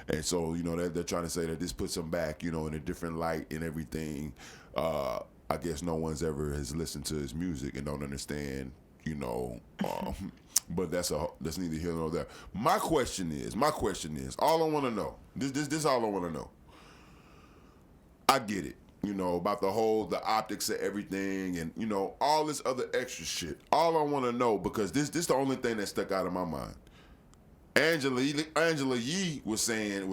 And so, they're trying to say that this puts him back, in a different light and everything. I guess no one's ever has listened to his music and don't understand, but that's neither here nor there. My question is, all I want to know, this all I want to know. I get it, about the optics of everything and, all this other extra shit. All I want to know, because this the only thing that stuck out of my mind. Angela Yee was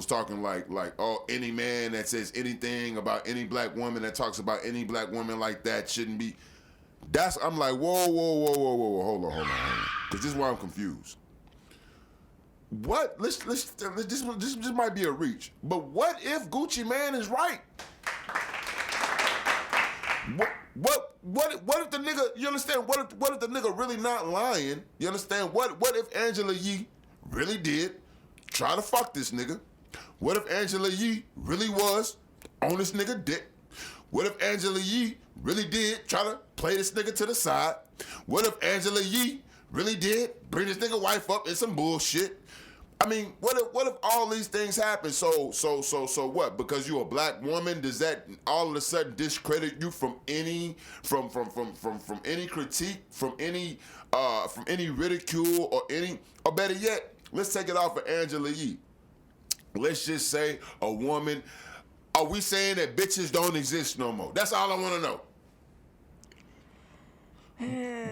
talking like, oh, any man that says anything about any black woman, that talks about any black woman like that shouldn't be. I'm like, whoa, hold on. Because this is why I'm confused. What? This might be a reach, but what if Gucci Mane is right? What if the nigga? You understand? What if the nigga really not lying? You understand? What if Angela Yee really did try to fuck this nigga? What if Angela Yee really was on this nigga dick? What if Angela Yee really did try to play this nigga to the side? What if Angela Yee really did bring this nigga wife up in some bullshit? I mean, what if all these things happen? So what? Because you're a black woman, does that all of a sudden discredit you from any any critique, from any ridicule, or better yet, let's take it off of Angela Yee. Let's just say a woman. Are we saying that bitches don't exist no more? That's all I want to know.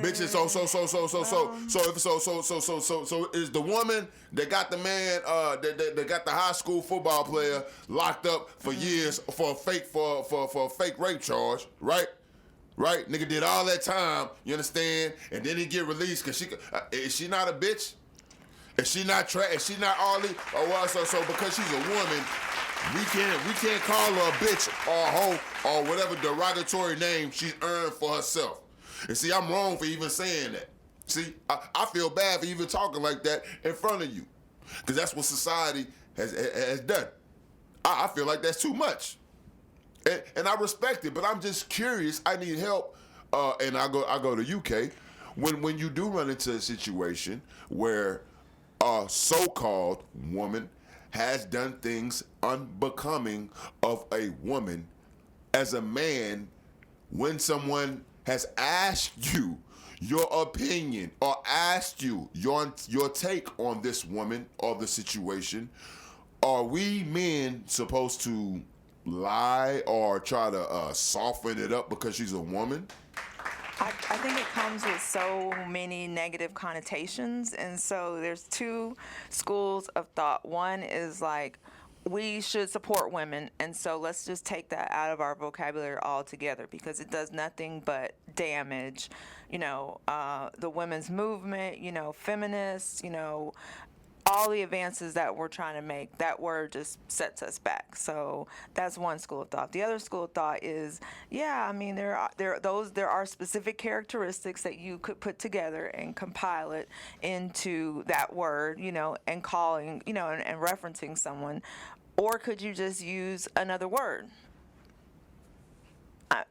Bitches, so is the woman that got the man that got the high school football player locked up for years for a fake rape charge, right? Right? Nigga did all that time, you understand? And then he get released because is she not a bitch? Is she not is she not all these? Oh well, so because she's a woman, we can't call her a bitch or a hoe or whatever derogatory name she's earned for herself. And see, I'm wrong for even saying that. See, I feel bad for even talking like that in front of you, because that's what society has done. I feel like that's too much, and I respect it, but I'm just curious. I need help, and I go to UK when you do run into a situation where a so-called woman has done things unbecoming of a woman. As a man, when someone has asked you your opinion or asked you your take on this woman or the situation, are we men supposed to lie or try to soften it up because she's a woman? I think it comes with so many negative connotations, and so there's two schools of thought. One is like, we should support women, and so let's just take that out of our vocabulary altogether because it does nothing but damage, the women's movement, feminists, all the advances that we're trying to make. That word just sets us back. So that's one school of thought. The other school of thought is, there are specific characteristics that you could put together and compile it into that word, and calling, and referencing someone. Or could you just use another word?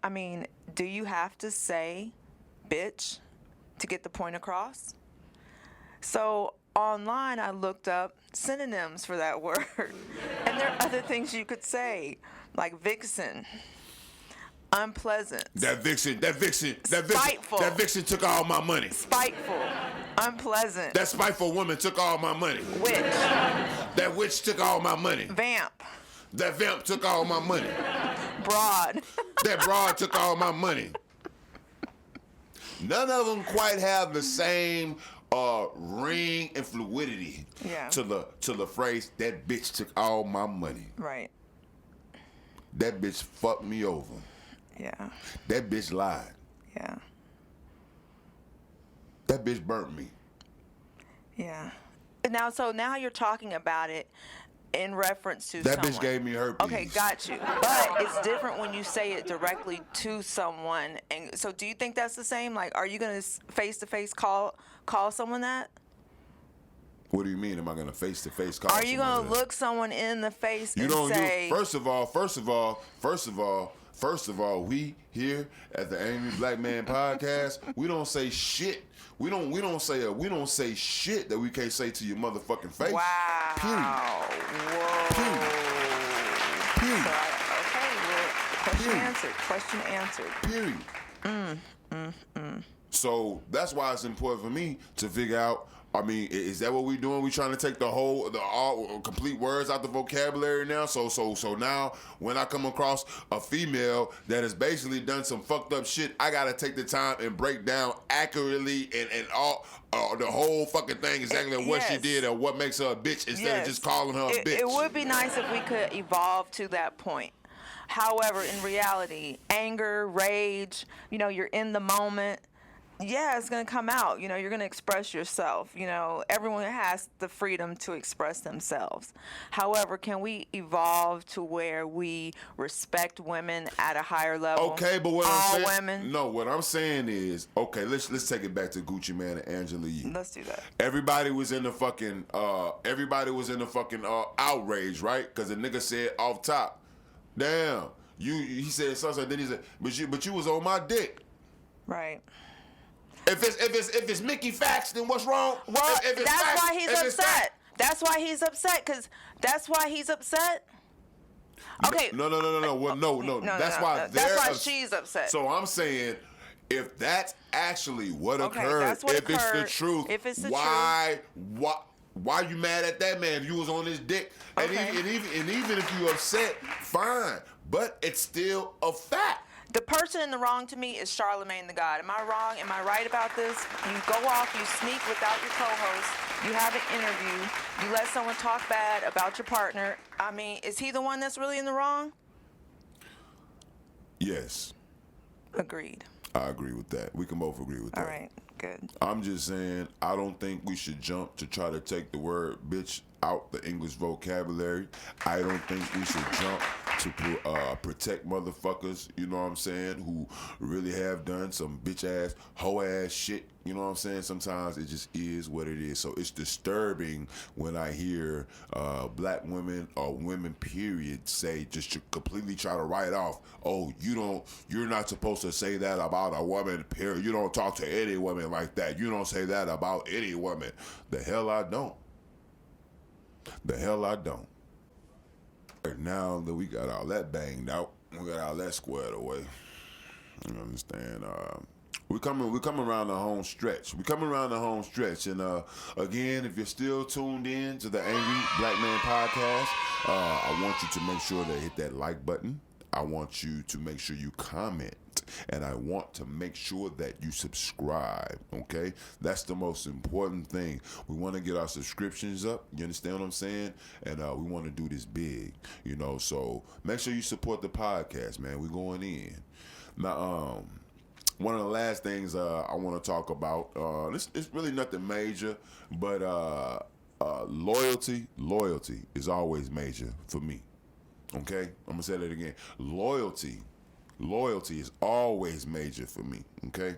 I mean, do you have to say bitch to get the point across? So online, I looked up synonyms for that word, and there are other things you could say, like vixen, unpleasant. That vixen, spiteful. That vixen took all my money. Spiteful, unpleasant. That spiteful woman took all my money. Witch. That witch took all my money. Vamp. That vamp took all my money. Broad. That broad took all my money. None of them quite have the same ring and fluidity to the phrase, that bitch took all my money. Right. That bitch fucked me over. Yeah. That bitch lied. Yeah. That bitch burnt me. Yeah. Now you're talking about it in reference to that someone. Bitch gave me herpes. Okay, got you. But it's different when you say it directly to someone. And so, do you think that's the same? Like, are you gonna face to face call someone that? What do you mean? Am I gonna face to face call? Are you gonna look someone in the face you and don't say? First of all, first of all, we here at the Angry Black Man Podcast, we don't say shit. We don't say shit that we can't say to your motherfucking face. Wow. Period. Whoa. Period. So question answered. Period. So that's why it's important for me to figure out. I mean, is that what we doing? We trying to take all complete words out the vocabulary now. So now when I come across a female that has basically done some fucked up shit, I gotta take the time and break down accurately and all the whole fucking thing exactly what she did or what makes her a bitch instead of just calling her a bitch. It would be nice if we could evolve to that point. However, in reality, anger, rage, you're in the moment. Yeah, it's going to come out. You're going to express yourself. Everyone has the freedom to express themselves. However, can we evolve to where we respect women at a higher level? Okay, but what all I'm saying, women? No, what I'm saying is, okay, let's take it back to Gucci Mane and Angela Yee. Let's do that. Everybody was in the fucking outrage, right? Because the nigga said off top, damn, he said something, then he said, but you was on my dick. Right. If it's Mickey Facts, then what's wrong? Well, if that's facts, why he's upset. That's why he's upset. That's why he's upset. Okay. No. Well, no. That's why she's upset. So I'm saying, if that's actually what occurred, it's the truth, why you mad at that man if you was on his dick? Okay. And even if you upset, fine. But it's still a fact. The person in the wrong to me is Charlamagne the God. Am I wrong? Am I right about this? You go off, you sneak without your co-host, you have an interview, you let someone talk bad about your partner. I mean, is he the one that's really in the wrong? Yes. Agreed. I agree with that. We can both agree with that. All right, good. I'm just saying, I don't think we should jump to try to take the word bitch out the English vocabulary. I don't think we should jump to protect motherfuckers, you know what I'm saying, who really have done some bitch ass, hoe ass shit, you know what I'm saying? Sometimes it just is what it is. So it's disturbing when I hear black women or women period say, just to completely try to write off, oh, you're not supposed to say that about a woman, period. You don't talk to any woman like that. You don't say that about any woman. The hell I don't. The hell I don't. Right now that we got all that banged out, we got all that squared away. You understand? We coming around the home stretch. And again, if you're still tuned in to the Angry Black Man Podcast, I want you to make sure to hit that like button. I want you to make sure you comment. And I want to make sure that you subscribe, okay? That's the most important thing. We want to get our subscriptions up, you understand what I'm saying? And we want to do this big, so make sure you support the podcast, man. We're going in. Now, one of the last things I want to talk about, it's really nothing major, but loyalty is always major for me, okay? I'm going to say that again. Loyalty is always major for me, okay?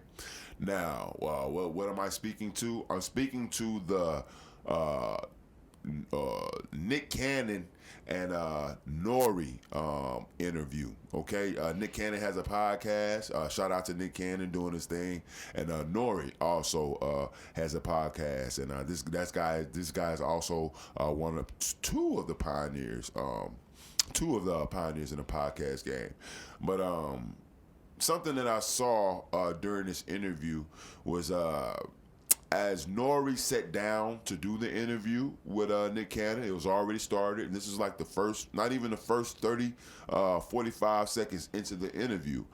Now, what am I speaking to? I'm speaking to the Nick Cannon and Nori interview, okay? Nick Cannon has a podcast. Shout out to Nick Cannon doing his thing. And Nori also has a podcast. And this guy is also two of the pioneers in the podcast game. But something that I saw during this interview was as Nori sat down to do the interview with Nick Cannon, it was already started, and this is like not even the first 45 seconds into the interview.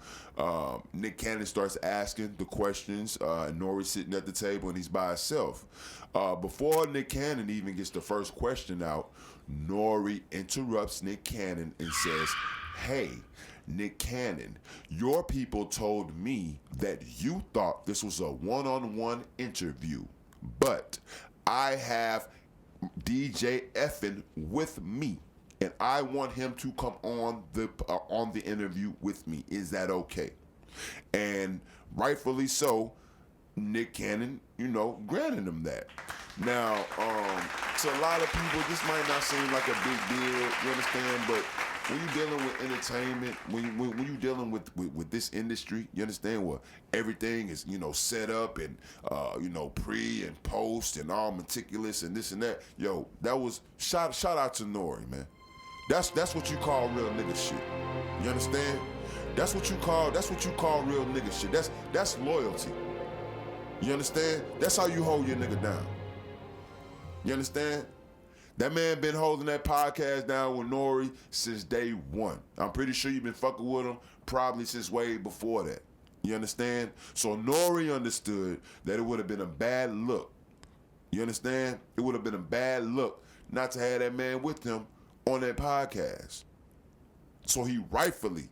Nick Cannon starts asking the questions, and Nori's sitting at the table and he's by himself. Before Nick Cannon even gets the first question out, Nori interrupts Nick Cannon and says, "Hey, Nick Cannon, your people told me that you thought this was a one-on-one interview, but I have DJ Effin with me, and I want him to come on the interview with me. Is that okay?" And rightfully so, Nick Cannon, granted him that. Now, to a lot of people, this might not seem like a big deal, you understand, but when you dealing with entertainment, when you dealing with this industry, you understand what everything is, set up and pre and post and all meticulous and this and that. Yo, that was shout out to Nori, man. That's what you call real nigga shit. You understand? That's what you call real nigga shit. That's loyalty. You understand? That's how you hold your nigga down. You understand? That man been holding that podcast down with Nori since day one. I'm pretty sure you've been fucking with him probably since way before that. You understand? So Nori understood that it would have been a bad look. You understand? It would have been a bad look not to have that man with him on that podcast. So he rightfully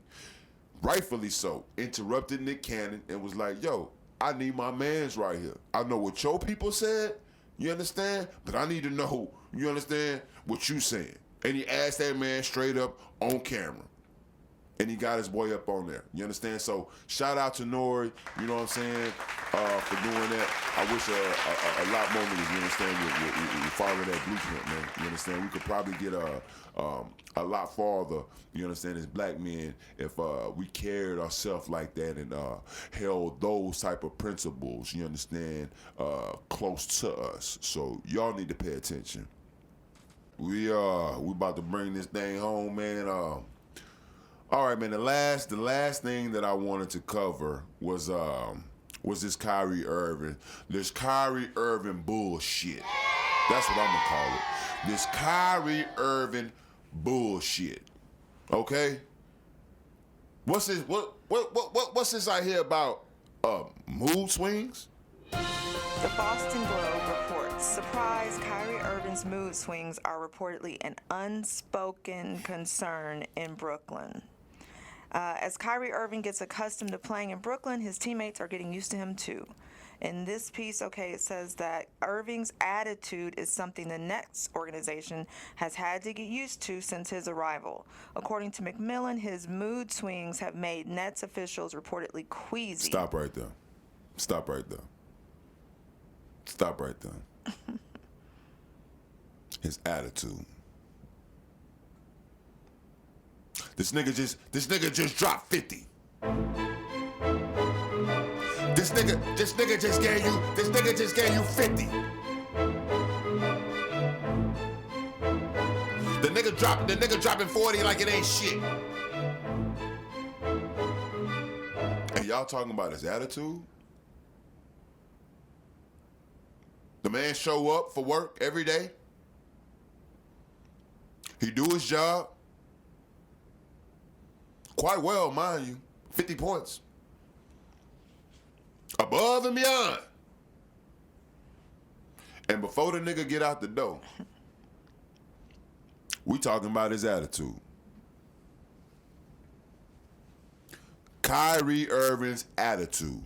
so, interrupted Nick Cannon and was like, yo, I need my mans right here. I know what your people said, you understand? But I need to know, you understand, what you saying. And he asked that man straight up on camera. And he got his boy up on there. You understand? So shout out to Nori, you know what I'm saying, for doing that. I wish a lot more niggas, you understand, you follow that blueprint, man. You understand? We could probably get a lot farther, you understand, as black men if we carried ourselves like that and held those type of principles, you understand, close to us. So y'all need to pay attention. We about to bring this thing home, man. All right, man. The last thing that I wanted to cover was this Kyrie Irving. This Kyrie Irving bullshit. That's what I'm gonna call it. This Kyrie Irving bullshit. Okay? What's this I hear about mood swings? The Boston Globe reports, surprise, Kyrie Irving's mood swings are reportedly an unspoken concern in Brooklyn. As Kyrie Irving gets accustomed to playing in Brooklyn, his teammates are getting used to him too. In this piece, it says that Irving's attitude is something the Nets organization has had to get used to since his arrival. According to Macmillan, his mood swings have made Nets officials reportedly queasy. Stop right there. His attitude. This nigga just dropped 50. This nigga just gave you 50. The nigga dropping 40 like it ain't shit. And y'all talking about his attitude? The man show up for work every day. He do his job. Quite well, mind you. 50 points. Above and beyond. And before the nigga get out the door, we talking about his attitude. Kyrie Irving's attitude.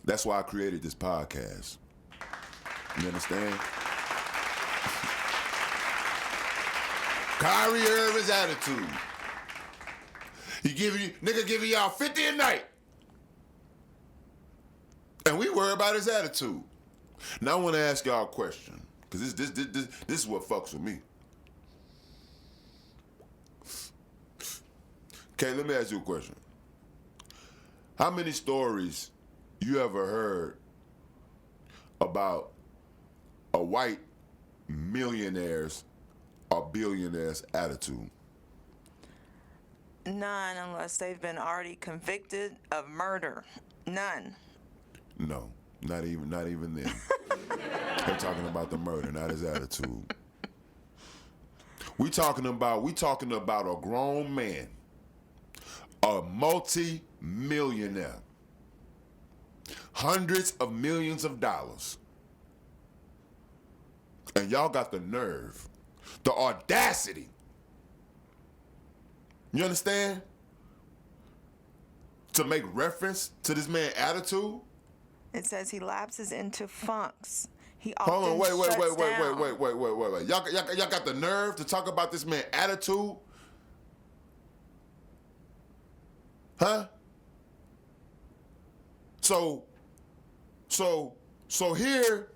That's why I created this podcast. You understand? Kyrie Irving's attitude. Nigga giving y'all 50 a night. And we worry about his attitude. Now I want to ask y'all a question. Because this is what fucks with me. Okay, let me ask you a question. How many stories you ever heard about a white millionaire's or billionaire's attitude? None, unless they've been already convicted of murder. None. No, not even then. They're talking about the murder, not his attitude. We talking about a grown man, a multi-millionaire, hundreds of millions of dollars, and y'all got the nerve, the audacity. You understand? To make reference to this man's attitude. It says he lapses into funks. He Hold on, often wait. shuts down. Y'all got the nerve to talk about this man's attitude? Huh? So here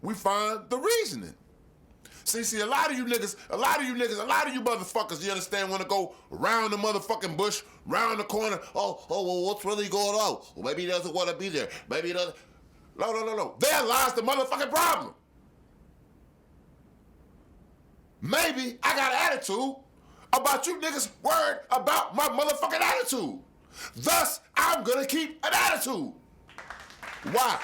we find the reasoning. See, a lot of you niggas, a lot of you motherfuckers, you understand, want to go round the motherfucking bush, round the corner. Oh, well, what's really going on? Well, maybe he doesn't want to be there. Maybe he doesn't. No. There lies the motherfucking problem. Maybe I got an attitude about you niggas worried about my motherfucking attitude. Thus, I'm gonna keep an attitude. Why?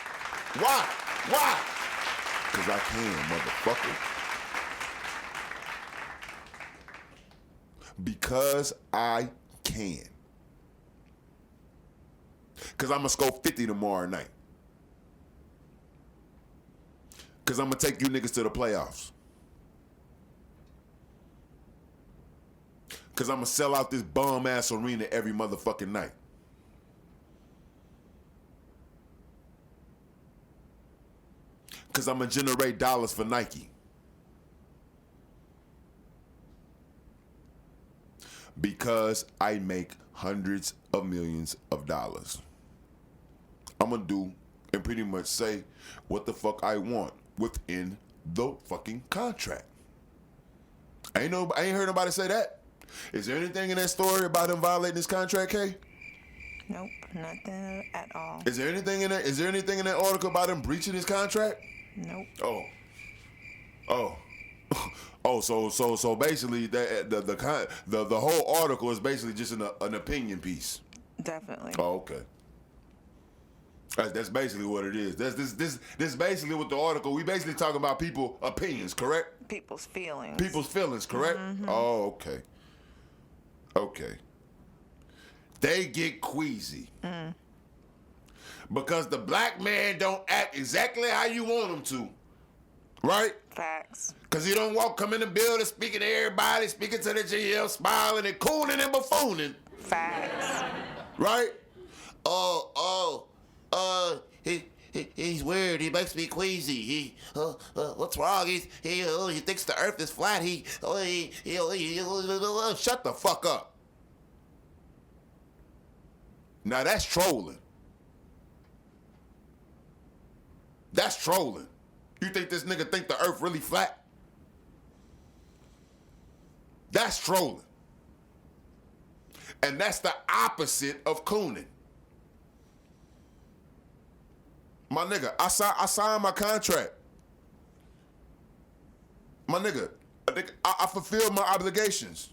Because I can, motherfucker. Because I can. Because I'm going to score 50 tomorrow night. Because I'm going to take you niggas to the playoffs. Because I'm going to sell out this bum-ass arena every motherfucking night. Because I'm going to generate dollars for Nike. Because I make hundreds of millions of dollars. I'm going to do and pretty much say what the fuck I want within the fucking contract. I ain't heard nobody say that. Is there anything in that story about him violating his contract, Kay? Nope, nothing at all. Is there anything in that article about him breaching his contract? Nope. So basically the whole article is basically just an opinion piece. Definitely. Oh, okay. That's basically what it is. This basically what the article. We basically talking about people opinions, correct? People's feelings. People's feelings, correct? Mm-hmm. Oh, okay. Okay. They get queasy. Because the black man don't act exactly how you want him to. Right? Facts. Because he don't come in the building speaking to everybody, speaking to the GM, smiling and cooning and buffooning. Facts. Right? He's weird. He makes me queasy. What's wrong? He thinks the earth is flat. Shut the fuck up. Now that's trolling. That's trolling. You think this nigga think the earth really flat? That's trolling. And that's the opposite of cooning. My nigga, I signed my contract. My nigga, I fulfilled my obligations.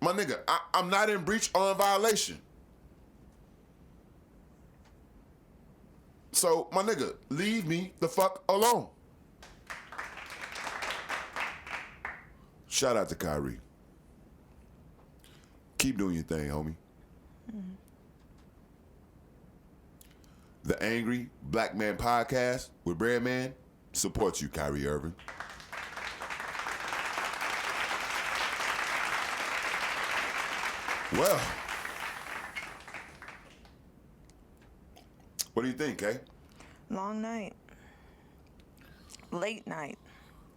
My nigga, I'm not in breach or in violation. So, my nigga, leave me the fuck alone. Shout out to Kyrie. Keep doing your thing, homie. Mm-hmm. The Angry Black Man Podcast with Breadman supports you, Kyrie Irving. Well, what do you think, Kay? Long night. Late night.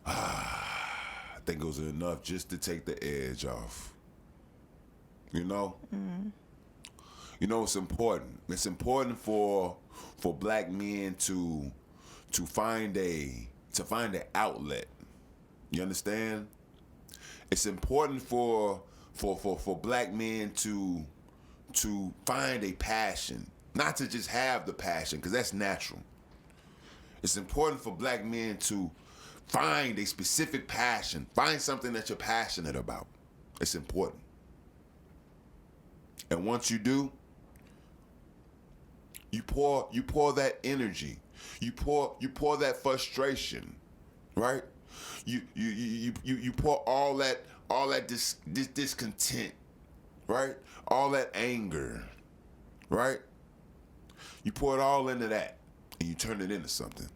I think it was enough just to take the edge off. You know? Mm-hmm. You know, it's important. It's important for black men to find an outlet. You understand? It's important for black men to find a passion, not to just have the passion, because that's natural. It's important for black men to find a specific passion, find something that you're passionate about. It's important. And once you do, you pour that energy, you pour that frustration, right? You pour all that discontent, right? All that anger, right? You pour it all into that, and you turn it into something.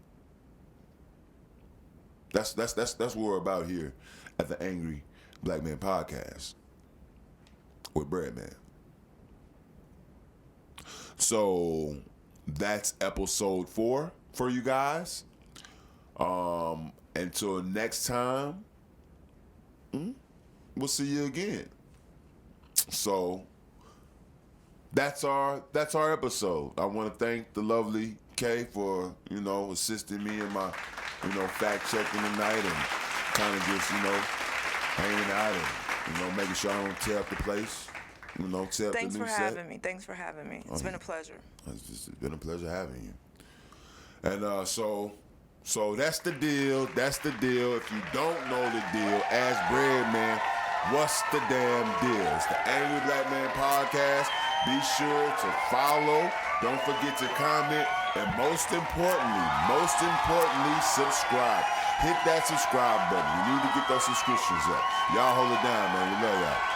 That's what we're about here at the Angry Black Man Podcast with Breadman. So that's episode 4 for you guys. Until next time, we'll see you again. So that's our episode. I want to thank the lovely Kay for assisting me in my fact checking tonight and kind of just, hanging out and, making sure I don't tear up the place. Tear up the new set. Thanks for having me. Thanks for having me. It's been a pleasure. It's been a pleasure having you. And so that's the deal. That's the deal. If you don't know the deal, ask Breadman, what's the damn deal? It's the Angry Black Man Podcast. Be sure to follow. Don't forget to comment. And most importantly, subscribe. Hit that subscribe button. You need to get those subscriptions up. Y'all hold it down, man. We love y'all.